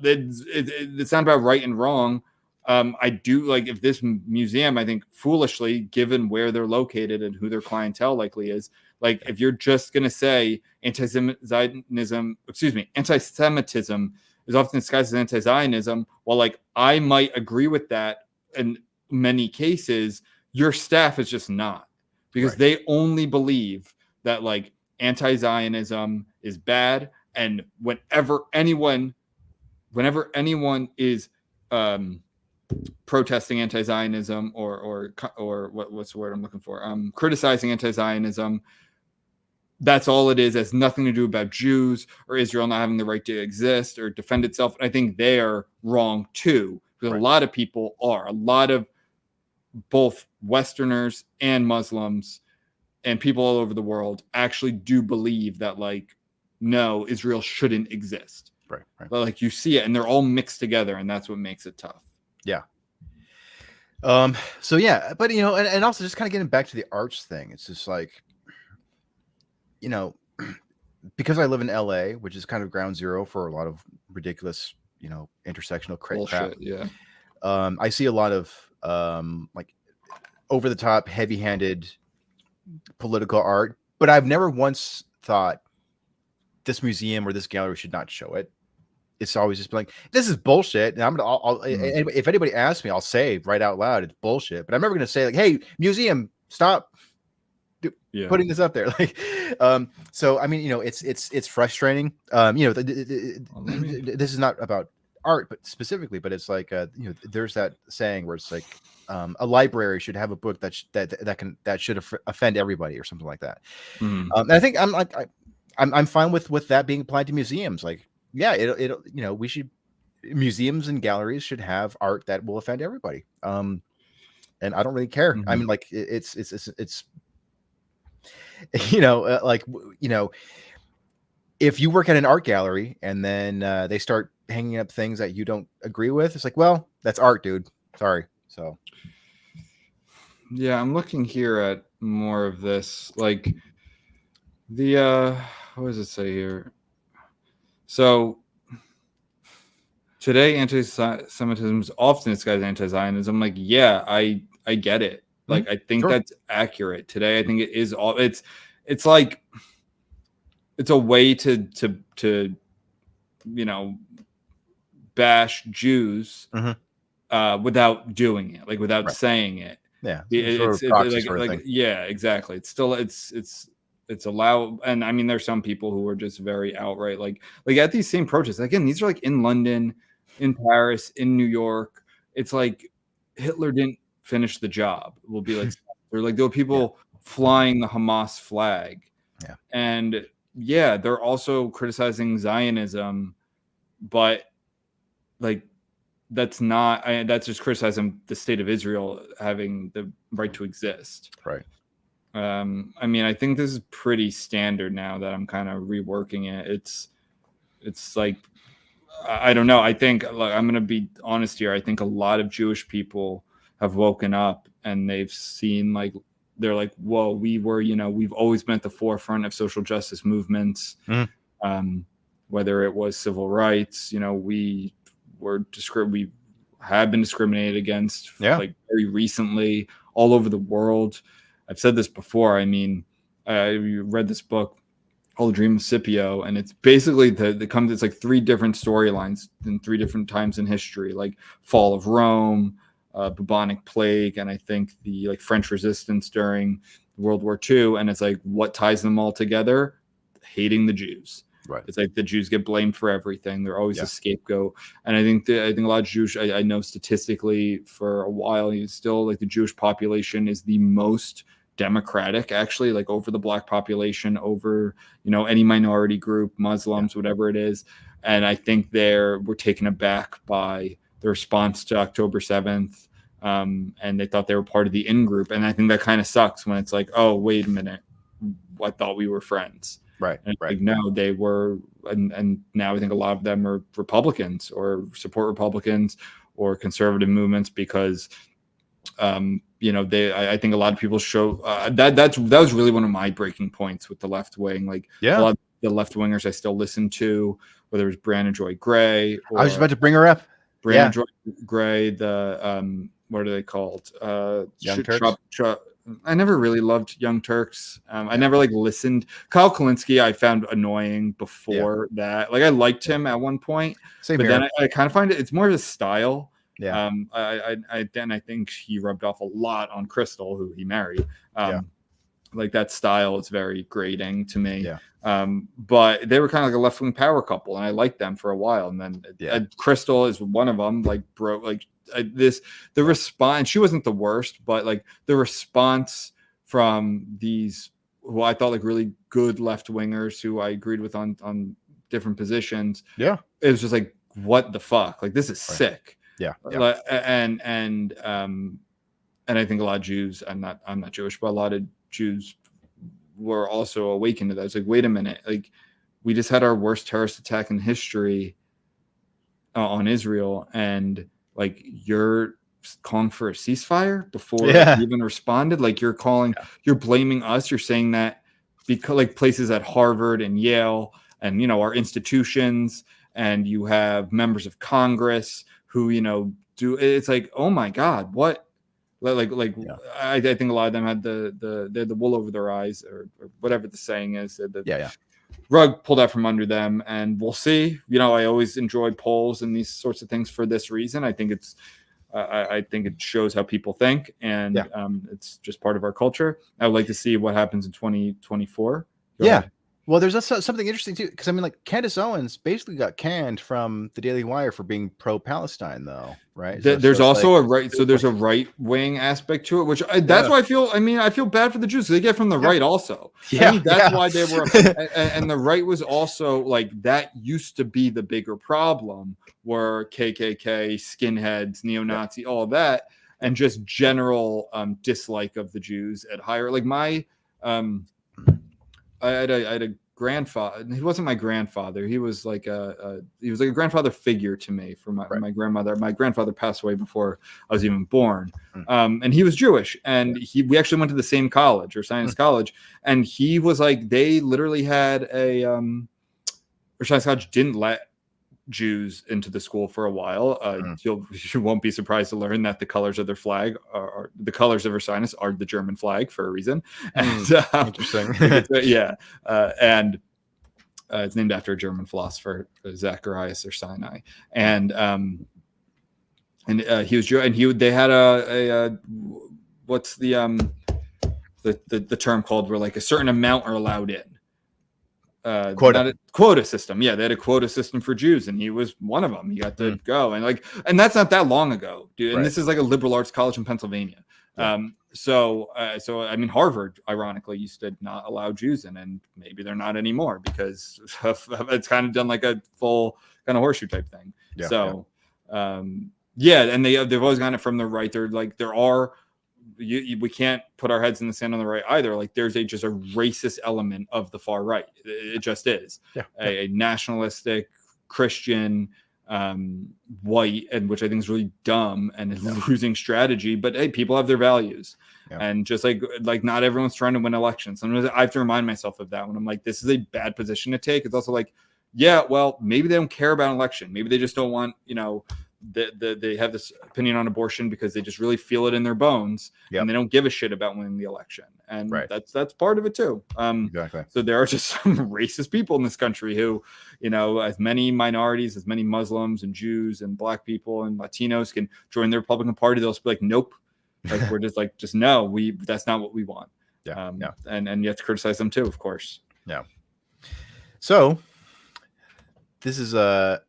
it's not about right and wrong. I do like, if this museum, I think foolishly, given where they're located and who their clientele likely is, like if you're just going to say anti-Zionism, anti-Semitism is often disguised as anti-Zionism, well, like I might agree with that in many cases, your staff is just not, because they only believe that like anti-Zionism is bad, and whenever anyone is protesting anti-Zionism or what's the word I'm looking for, criticizing anti-Zionism, that's all it is. It has nothing to do about Jews or Israel not having the right to exist or defend itself. I think they're wrong too, because a lot of people are, a lot of both Westerners and Muslims and people all over the world actually do believe that, like, no, Israel shouldn't exist. Right. But like you see it, and they're all mixed together, and that's what makes it tough. Yeah. So yeah, but you know, and also just kind of getting back to the arts thing, it's just like, you know, because I live in LA, which is kind of ground zero for a lot of ridiculous, you know, intersectional crap. Yeah. I see a lot of like over the top, heavy handed political art, but I've never once thought this museum or this gallery should not show it. It's always just been like, this is bullshit. And if anybody asks me, I'll say right out loud, it's bullshit. But I'm never going to say like, hey, museum, stop putting this up there. Like, so I mean, you know, it's frustrating. You know, this is not about art, but specifically, but it's like, you know, there's that saying where it's like, a library should have a book that should offend everybody or something like that. And I think I'm fine with that being applied to museums. Like, yeah, it'll you know, museums and galleries should have art that will offend everybody. And I don't really care. I mean, like it's you know, like, you know, if you work at an art gallery and then they start hanging up things that you don't agree with, it's like, well, that's art, dude. Sorry. So yeah, I'm looking here at more of this, like the what does it say here? So today, anti-Semitism is often disguised as anti-Zionism. Like, yeah, I get it. Like, I think that's accurate. Today, I think it is all. It's like it's a way to you know, bash Jews without doing it, like without saying it. Yeah, it's like yeah, exactly. It's still it's allowed, and I mean, there's some people who are just very outright like at these same protests. Again, these are like in London, in Paris, in New York. It's like Hitler didn't finish the job. We'll be like, they're like, there were people flying the Hamas flag, and yeah, they're also criticizing Zionism, but like that's not. That's just criticizing the state of Israel having the right to exist. Right. I mean, I think this is pretty standard now that I'm kind of reworking it. It's like, I don't know. I think, like, I'm going to be honest here. I think a lot of Jewish people have woken up and they've seen, like, they're like, whoa, we've always been at the forefront of social justice movements. Whether it was civil rights, you know, we have been discriminated against, like very recently all over the world. I've said this before. I mean, I read this book, All the Dream of Scipio, and it's basically it's like three different storylines in three different times in history, like fall of Rome, bubonic plague, and I think the like French resistance during World War II. And it's like, what ties them all together? Hating the Jews. Right. It's like the Jews get blamed for everything. They're always a scapegoat. And I think a lot of Jewish, I know statistically for a while, it's still like the Jewish population is the most democratic, actually, like over the black population, over, any minority group, Muslims, whatever it is. And I think we're taken aback by the response to October 7th. And they thought they were part of the in-group. And I think that kind of sucks when it's like, oh, wait a minute. I thought we were friends. Right. And like, no, they were. And now I think a lot of them are Republicans or support Republicans or conservative movements because, I think a lot of people show that was really one of my breaking points with the left wing. Like a lot of the left wingers I still listen to, whether it was Brandon Joy Gray. I was about to bring her up. Brandon Joy Gray, the what are they called? Young Turks. I never really loved Young Turks. I never listened. Kyle Kalinske I found annoying before that. Like I liked him at one point, Same but here. then I kind of find it's more of a style. Yeah. I think he rubbed off a lot on Crystal, who he married. Like that style is very grating to me. Yeah. But they were kind of like a left wing power couple, and I liked them for a while. And then Crystal is one of them. The response, she wasn't the worst, but like the response from these who I thought like really good left wingers who I agreed with on different positions. Yeah, it was just like, what the fuck? Like this is sick. Yeah. And I think a lot of Jews, I'm not Jewish, but a lot of Jews were also awakened to that. It's like, wait a minute, like we just had our worst terrorist attack in history on Israel, and like you're calling for a ceasefire before we even responded. Like you're blaming us. You're saying that because like places at Harvard and Yale and our institutions, and you have members of Congress who do. It's like, oh my God, what? I think a lot of them had the wool over their eyes or whatever the saying is. Rug pulled out from under them, and we'll see. I always enjoy polls and these sorts of things for this reason. I think I think it shows how people think, and it's just part of our culture. I would like to see what happens in 2024. Go ahead. Well, there's also something interesting too, because I mean, like Candace Owens basically got canned from the Daily Wire for being pro-Palestine, though, right? There's also a right, so there's a right-wing aspect to it, which that's why I feel bad for the Jews. They get from the right also. That's why they were, and the right was also like that used to be the bigger problem, were KKK, skinheads, neo-Nazi, all that, and just general dislike of the Jews at higher. Like I had a grandfather. He wasn't my grandfather. He was like a grandfather figure to me for my grandmother. My grandfather passed away before I was even born. And he was Jewish, and we actually went to the same college, or Science College. And he was like, they literally had or Science College didn't let Jews into the school for a while. You won't be surprised to learn that the colors of their flag are the colors of Ursinus are the German flag for a reason. And, interesting. And it's named after a German philosopher, Zacharias or Sinai. And he was Jew, and they had a what's the term called where like a certain amount are allowed in. Quota system. Yeah, they had a quota system for Jews, and he was one of them. He got to go, and that's not that long ago, dude. And this is like a liberal arts college in Pennsylvania. So I mean, Harvard, ironically, used to not allow Jews in, and maybe they're not anymore because it's kind of done like a full kind of horseshoe type thing. And they've always gotten it from the right. They're like we can't put our heads in the sand on the right either. Like there's just a racist element of the far right. It just is a nationalistic Christian white, and which I think is really dumb and is losing strategy. But hey, people have their values, and just like not everyone's trying to win elections. Sometimes I have to remind myself of that when I'm like, this is a bad position to take. It's also like, well, maybe they don't care about an election. Maybe they just don't want they have this opinion on abortion because they just really feel it in their bones, and they don't give a shit about winning the election. And that's part of it too. Exactly. So there are just some racist people in this country who, as many minorities, as many Muslims and Jews and Black people and Latinos can join the Republican Party, they'll just be like, nope. Like we're just no, that's not what we want. And you have to criticize them too, of course. Yeah. So this is a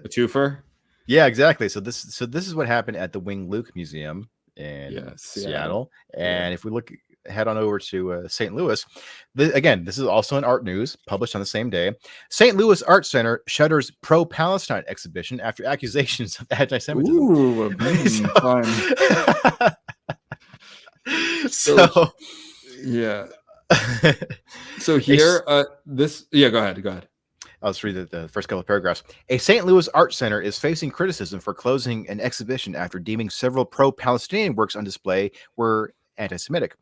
twofer. Yeah, exactly. So this is what happened at the Wing Luke Museum in Seattle. And if we head on over to St. Louis, this is also in Art News, published on the same day. St. Louis Art Center shutters pro-Palestine exhibition after accusations of anti-Semitism. Ooh, fun. So yeah. So here, go ahead. I'll just read the first couple of paragraphs. A St. Louis art center is facing criticism for closing an exhibition after deeming several pro-Palestinian works on display were anti-Semitic.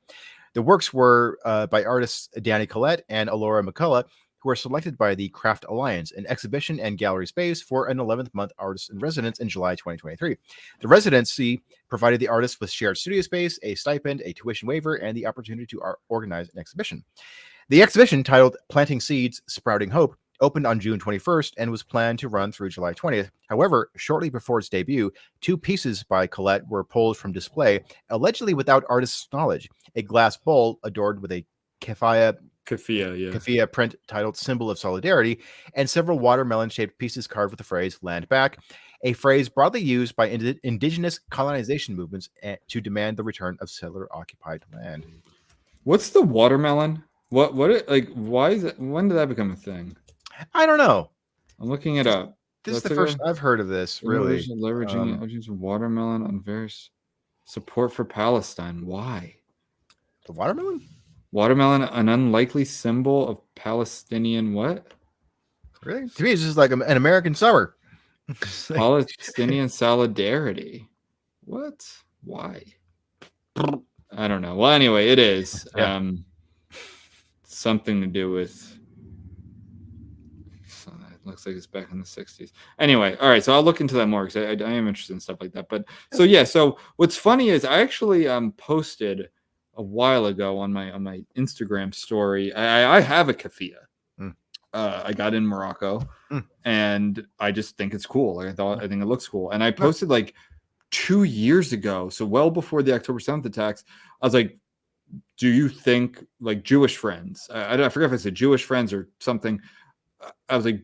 The works were by artists Danny Collette and Alora McCullough, who were selected by the Craft Alliance, an exhibition and gallery space for an 11th month artist in residence in July 2023. The residency provided the artists with shared studio space, a stipend, a tuition waiver, and the opportunity to organize an exhibition. The exhibition, titled Planting Seeds, Sprouting Hope, opened on June 21st and was planned to run through July 20th. However, shortly before its debut, 2 pieces by Collette were pulled from display, allegedly without artist's knowledge: a glass bowl adorned with a keffiyeh print titled Symbol of Solidarity, and several watermelon-shaped pieces carved with the phrase Land Back, a phrase broadly used by indigenous colonization movements to demand the return of settler-occupied land. What's the watermelon? Why is it? When did that become a thing? I don't know. I'm looking it up. This is the first I've heard of this, really. Leveraging watermelon on various support for Palestine. Why? The watermelon? Watermelon, an unlikely symbol of Palestinian what? Really? To me, it's just like an American summer. Palestinian solidarity. What? Why? I don't know. Well, anyway, it is something to do with. Looks like it's back in the 60s. Anyway, all right. So I'll look into that more because I am interested in stuff like that. But so what's funny is I actually posted a while ago on my Instagram story. I have a keffiyeh. I got in Morocco, and I just think it's cool. Like I think it looks cool. And I posted like 2 years ago, so well before the October 7th attacks. I was like, "Do you think like Jewish friends?" I forget if I said Jewish friends or something. I was like,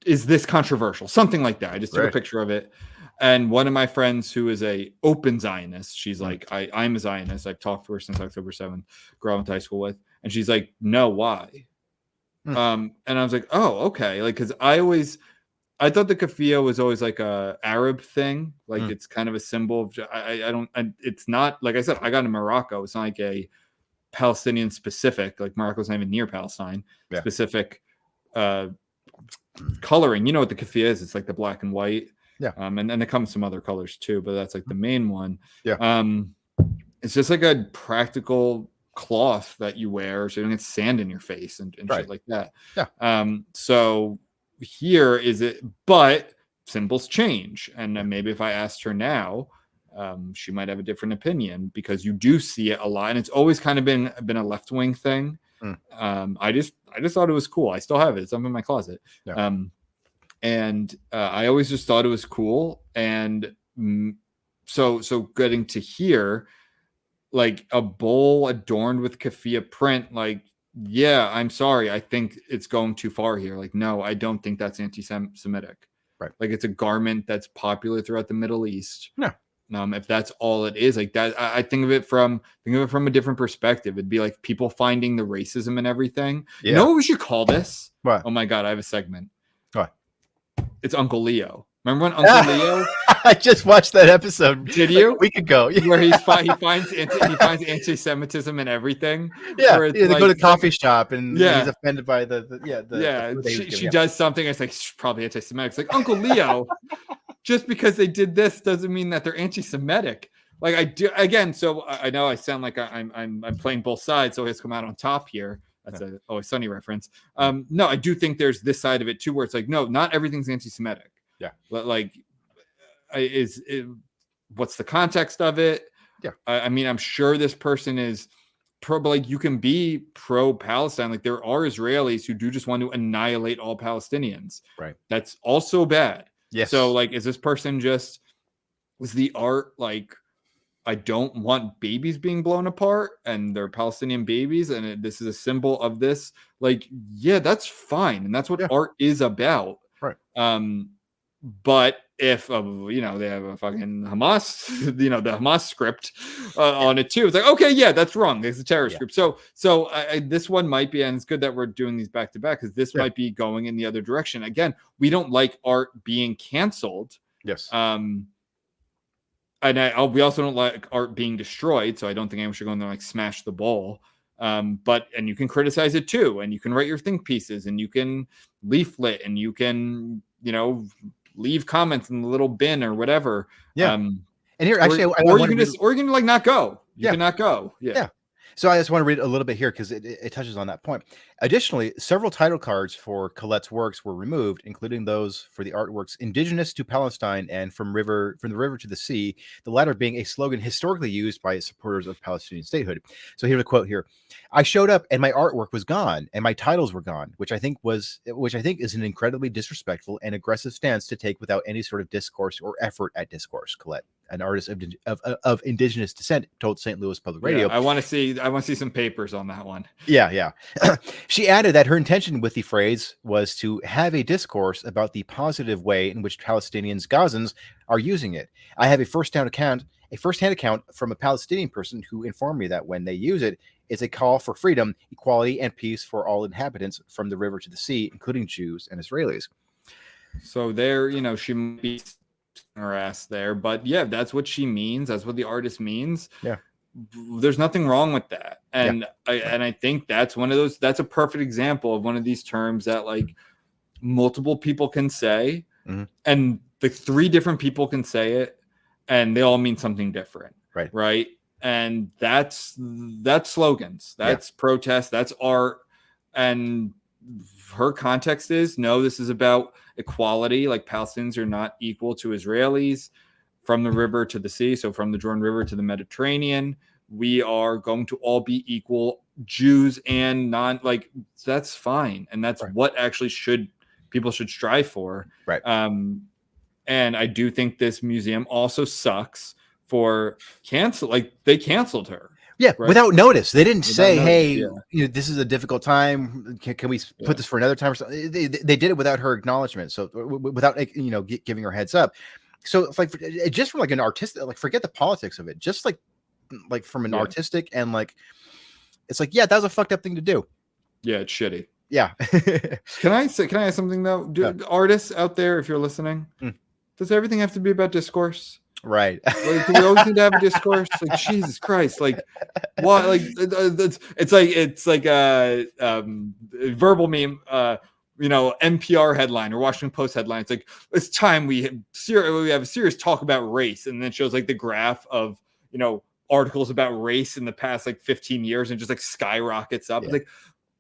is this controversial? Something like that. I just took a picture of it. And one of my friends who is a open Zionist, she's like, I'm a Zionist. I've talked to her since October 7th, girl I went to high school with. And she's like, no, why? And I was like, oh, okay. Like, cause I thought the keffiyeh was always like a Arab thing. Like it's kind of a symbol of, it's not, like I said, I got in Morocco. It's not like a Palestinian specific, like Morocco's not even near Palestine specific, coloring. You know what the keffiyeh is? It's like the black and white. And there comes some other colors too, but that's like the main one. It's just like a practical cloth that you wear so you don't get sand in your face and shit like that. So here is it, but symbols change, and maybe if I asked her now, she might have a different opinion, because you do see it a lot, and it's always kind of been a left-wing thing. I just thought it was cool. I still have it. It's up in my closet. And I always just thought it was cool. And so getting to here, like a bowl adorned with keffiyeh print, like, yeah, I'm sorry, I think it's going too far here. Like, no, I don't think that's anti-Semitic. Like, it's a garment that's popular throughout the Middle East. If that's all it is, like that, I think of it from a different perspective. It'd be like people finding the racism and everything. You know what we should call this? What? Oh my God, I have a segment. What? It's Uncle Leo. Remember when Uncle Leo? I just watched that episode. Did you? Like a week ago. Where he finds anti-Semitism and everything. They go to the coffee shop and he's offended by she does something. It's like probably anti-Semitic. It's like, Uncle Leo. Just because they did this doesn't mean that they're anti-Semitic. Like I do again. So I know I sound like I'm playing both sides. So it's come out on top here. That's a Always Sunny reference. No, I do think there's this side of it too, where it's like, no, not everything's anti-Semitic. But like, what's the context of it? Yeah. I mean, I'm sure this person is pro, but like you can be pro-Palestine. Like there are Israelis who do just want to annihilate all Palestinians. Right. That's also bad. Yes. So like, is this person just, was the art like, I don't want babies being blown apart and they're Palestinian babies, and this is a symbol of this? Like, yeah, that's fine. And that's what art is about. Right. But if you know, they have a fucking Hamas, you know, the Hamas script on it too, it's like, okay, yeah, that's wrong. It's a terrorist group. So this one might be, and it's good that we're doing these back to back, because this might be going in the other direction. Again, we don't like art being canceled. Yes. And we also don't like art being destroyed. So I don't think anyone should go in there like smash the ball. And you can criticize it too, and you can write your think pieces, and you can leaflet, and you can, you know, leave comments in the little bin or whatever. Yeah. And here, actually, or you can like not go. You can not go. Yeah. So I just want to read a little bit here because it touches on that point. Additionally, several title cards for Colette's works were removed, including those for the artworks "Indigenous to Palestine" and from the river to the sea, the latter being a slogan historically used by supporters of Palestinian statehood. So here's a quote here: "I showed up and my artwork was gone and my titles were gone, which I think is an incredibly disrespectful and aggressive stance to take without any sort of discourse or effort at discourse." Colette, an artist of indigenous descent, told St. Louis Public Radio. I want to see some papers on that one. Yeah. She added that her intention with the phrase was to have a discourse about the positive way in which Palestinians, Gazans, are using it. I have a first-hand account from a Palestinian person who informed me that when they use it, it's a call for freedom, equality, and peace for all inhabitants from the river to the sea, including Jews and Israelis. So there, you know, she might be her ass there, but yeah, that's what she means. That's what the artist means. Yeah. There's nothing wrong with that. And I think that's one of those, that's a perfect example of one of these terms that like multiple people can say, and the three different people can say it, and they all mean something different. Right. And that's slogans, that's protest, that's art. And her context is, no, this is about equality. Like Palestinians are not equal to Israelis from the river to the sea. So from the Jordan River to the Mediterranean, we are going to all be equal, Jews and non, like, that's fine. And that's what actually people should strive for. Right. And I do think this museum also sucks for they canceled her. Yeah, right? Without notice. They didn't say, "Hey, yeah. you know, this is a difficult time. Can we put this for another time?" Or something? They did it without her acknowledgement, so without giving her heads up. So it's like just from like an artistic, like forget the politics of it, just like from an artistic and like it's like that was a fucked up thing to do. Yeah, it's shitty. Yeah. Can I ask something though? Artists out there, if you're listening, does everything have to be about discourse? Right. Like, do we always need to have a discourse? Like, Jesus Christ! Like, what? Like, it's like a verbal meme. NPR headline or Washington Post headline. It's like, it's time we have a serious talk about race, and then it shows like the graph of articles about race in the past like 15 years, and just like skyrockets up. It's like,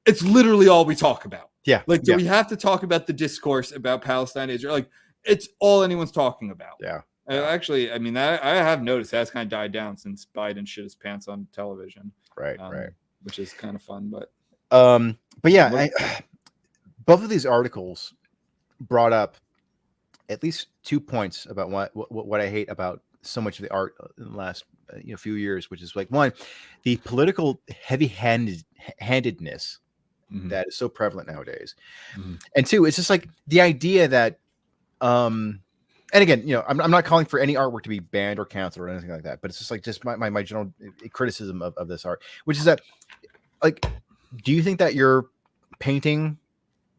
it's literally all we talk about. Yeah. Like, do we have to talk about the discourse about Palestine, Israel? Like, it's all anyone's talking about. Yeah. Actually, I mean, I have noticed that's kind of died down since Biden shit his pants on television. Right. Which is kind of fun, but yeah, both of these articles brought up at least 2 points about what I hate about so much of the art in the last few years, which is like, one, the political heavy-handedness that is so prevalent nowadays, and two, it's just like the idea that and again, I'm not calling for any artwork to be banned or canceled or anything like that, but it's just my general criticism of this art, which is that, like, do you think that you're painting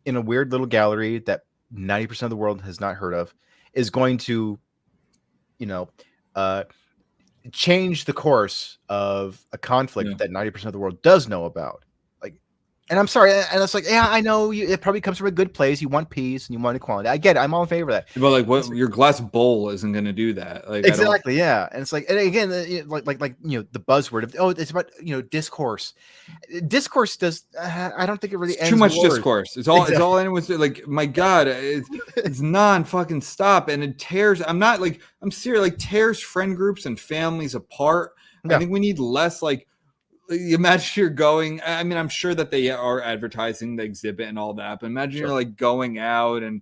in a weird little gallery that 90% of the world has not heard of is going to, change the course of a conflict that 90% of the world does know about? Like, And I'm sorry, and it's like, yeah, I know it probably comes from a good place. You want peace and you want equality. I get it. I'm all in favor of that. But like, what your glass bowl isn't going to do that. Like, Exactly, yeah. And it's like, and again, like the buzzword of it's about discourse. Discourse does. I don't think it really it's ends too much wars. discourse. It's all anyone's like. My God, it's non fucking stop, and it tears. I'm serious. Like tears friend groups and families apart. Yeah. I think we need less like. Imagine you're going. I mean, I'm sure that they are advertising the exhibit and all that, but imagine you're like going out and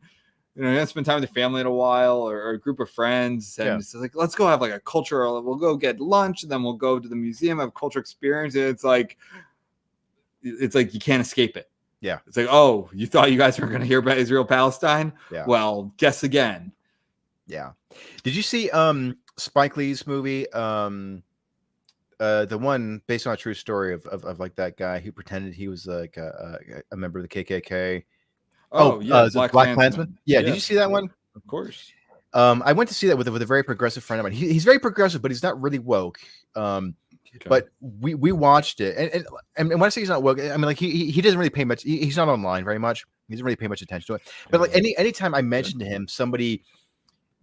you're gonna spend time with your family in a while or a group of friends, and it's like let's go have like a cultural. We'll go get lunch, and then we'll go to the museum, have a cultural experience. And it's like you can't escape it. Yeah, it's like, oh, you thought you guys were gonna hear about Israel-Palestine? Yeah. Well, guess again. Yeah. Did you see Spike Lee's movie? The one based on a true story of like that guy who pretended he was like a member of the KKK. Yeah, Black Klansman. Yeah, did you see that one? Of course. I went to see that with a very progressive friend of mine. He's very progressive, but he's not really woke. But we watched it, and when I say he's not woke, I mean like he doesn't really pay much. He's not online very much. He doesn't really pay much attention to it. But like anytime I mentioned to him somebody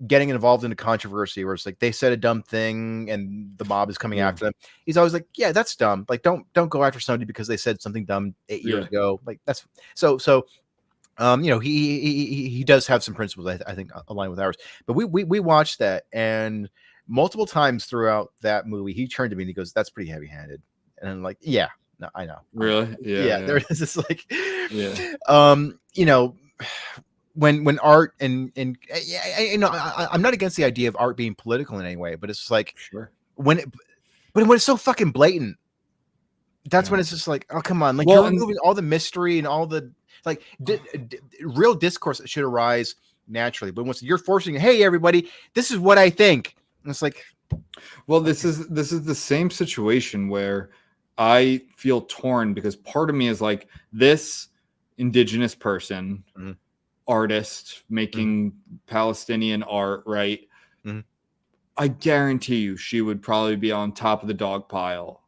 getting involved in a controversy where it's like they said a dumb thing and the mob is coming after them, he's always like, yeah, that's dumb. Like don't go after somebody because they said something dumb 8 years ago. Like that's so he does have some principles I think align with ours. But we watched that, and multiple times throughout that movie he turned to me and he goes, that's pretty heavy-handed. And I'm like, yeah, no, I know. Really? Yeah. There is this like when art and I'm not against the idea of art being political in any way, but it's like when it's so fucking blatant, that's when it's just like, oh come on, like you're removing all the mystery and all the like real discourse that should arise naturally. But once you're forcing, hey everybody, this is what I think, and it's like, well, this is the same situation where I feel torn because part of me is like this indigenous person. Artist making Palestinian art, right? I guarantee you she would probably be on top of the dog pile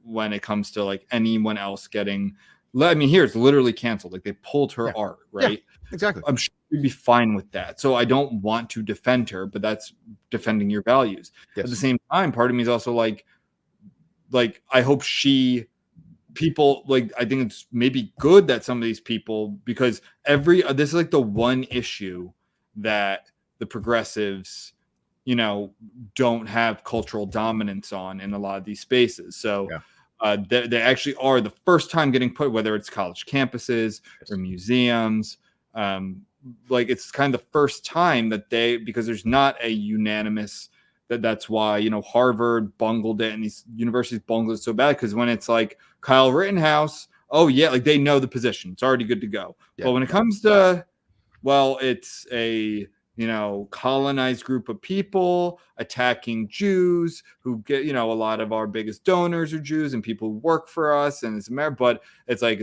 when it comes to like anyone else getting, I mean, here it's literally canceled. Like they pulled her art, right? Yeah, exactly. I'm sure you'd be fine with that. So I don't want to defend her, but that's defending your values. At the same time, part of me is also like I hope people like, I think it's maybe good that some of these people, because this is like the one issue that the progressives, don't have cultural dominance on in a lot of these spaces. So they actually are the first time getting put, whether it's college campuses or museums, like it's kind of the first time that because there's not a unanimous, that's why Harvard bungled it and these universities bungled it so bad, because when it's like Kyle Rittenhouse, like they know the position, it's already good to go. But when it comes to, well, it's a colonized group of people attacking Jews who get, a lot of our biggest donors are Jews and people who work for us, and it's America, but it's like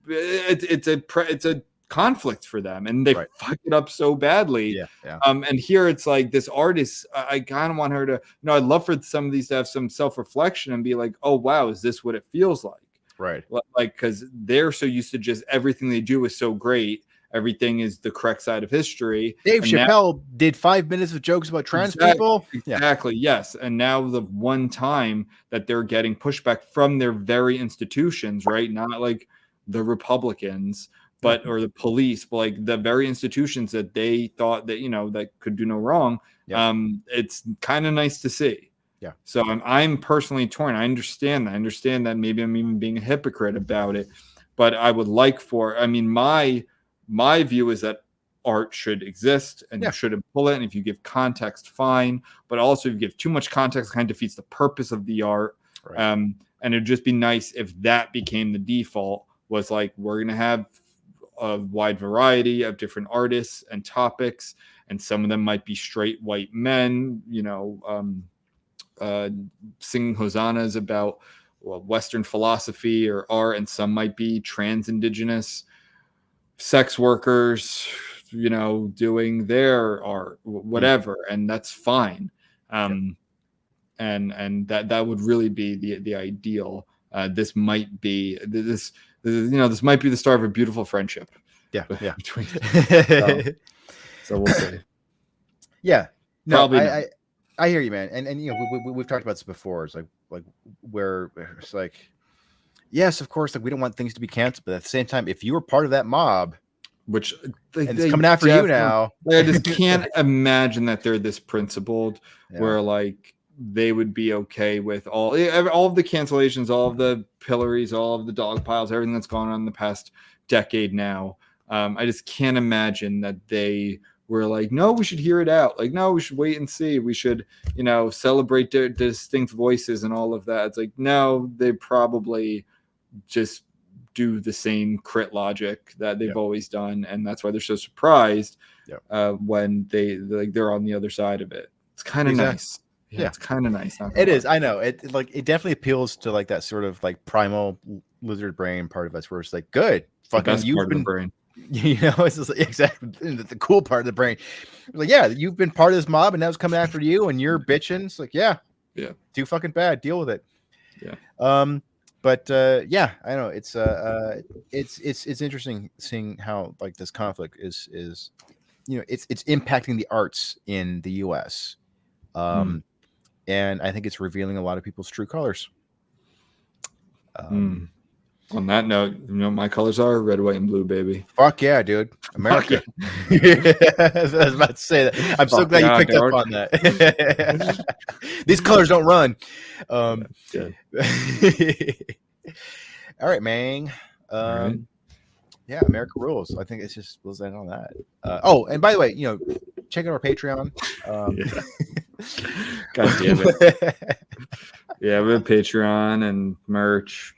it's a conflict for them, and they fuck it up so badly. And here it's like this artist, I kind of want her to, I'd love for some of these to have some self-reflection and be like, oh wow, is this what it feels like? Right. Like, because they're so used to just everything they do is so great, everything is the correct side of history. Dave Chappelle did 5 minutes of jokes about trans people. Exactly. Yes. And now the one time that they're getting pushback from their very institutions, right? Not like the Republicans, or the police, but like the very institutions that they thought that, that could do no wrong. It's kind of nice to see. Yeah. So I'm personally torn. I understand that maybe I'm even being a hypocrite about it, but I would like my view is that art should exist and you shouldn't pull it. And if you give context, fine. But also if you give too much context, it kind of defeats the purpose of the art. Right. And it'd just be nice if that became the default, was like, we're going to have a wide variety of different artists and topics, and some of them might be straight white men, singing hosannas about Western philosophy or art, and some might be trans indigenous sex workers, doing their art, whatever, and that's fine. And that would really be the ideal. This might be this. this might be the start of a beautiful friendship. Yeah. Between so we'll see. Yeah. No, Probably not. I hear you, man. And we've talked about this before. It's like where it's like, yes, of course, like we don't want things to be canceled, but at the same time, if you were part of that mob, Which and it's coming after you now, I just can't imagine that they're this principled, where like they would be okay with all of the cancellations, all of the pillories, all of the dog piles, everything that's gone on in the past decade now. I just can't imagine that they were like, no, we should hear it out. Like, no, we should wait and see. We should, celebrate distinct voices and all of that. It's like, no, they probably just do the same crit logic that they've always done, and that's why they're so surprised when they're on the other side of it. It's kind of nice. Yeah, it's kind of nice. It is. I know it definitely appeals to like that sort of like primal lizard brain part of us, where it's like, good, fucking, you've been, brain. It's just like, exactly the cool part of the brain. Like, yeah, you've been part of this mob, and now it's coming after you, and you're bitching. It's like, yeah, too fucking bad. Deal with it. Yeah. But yeah, I know it's interesting seeing how like this conflict is it's impacting the arts in the U.S. And I think it's revealing a lot of people's true colors. On that note, my colors are red, white, and blue, baby. Fuck yeah, dude. America. I was about to say that. I'm so glad you picked up on that. These colors don't run. All right, man. Yeah, America rules. I think it's just we'll end on that. And by the way, check out our Patreon. God damn it. Yeah, we have Patreon and merch,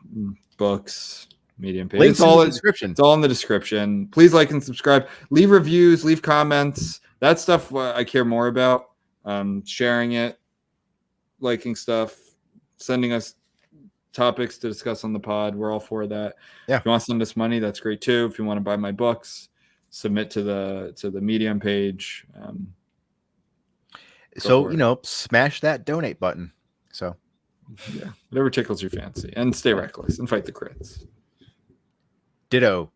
books, Medium page. Links in the description. It's all in the description. Please like and subscribe. Leave reviews, leave comments. That stuff I care more about. Sharing it, liking stuff, sending us topics to discuss on the pod. We're all for that. Yeah. If you want to send us money, that's great too. If you want to buy my books, submit to the Medium page. So smash that donate button. So yeah, whatever tickles your fancy, and stay reckless and fight the crits. Ditto.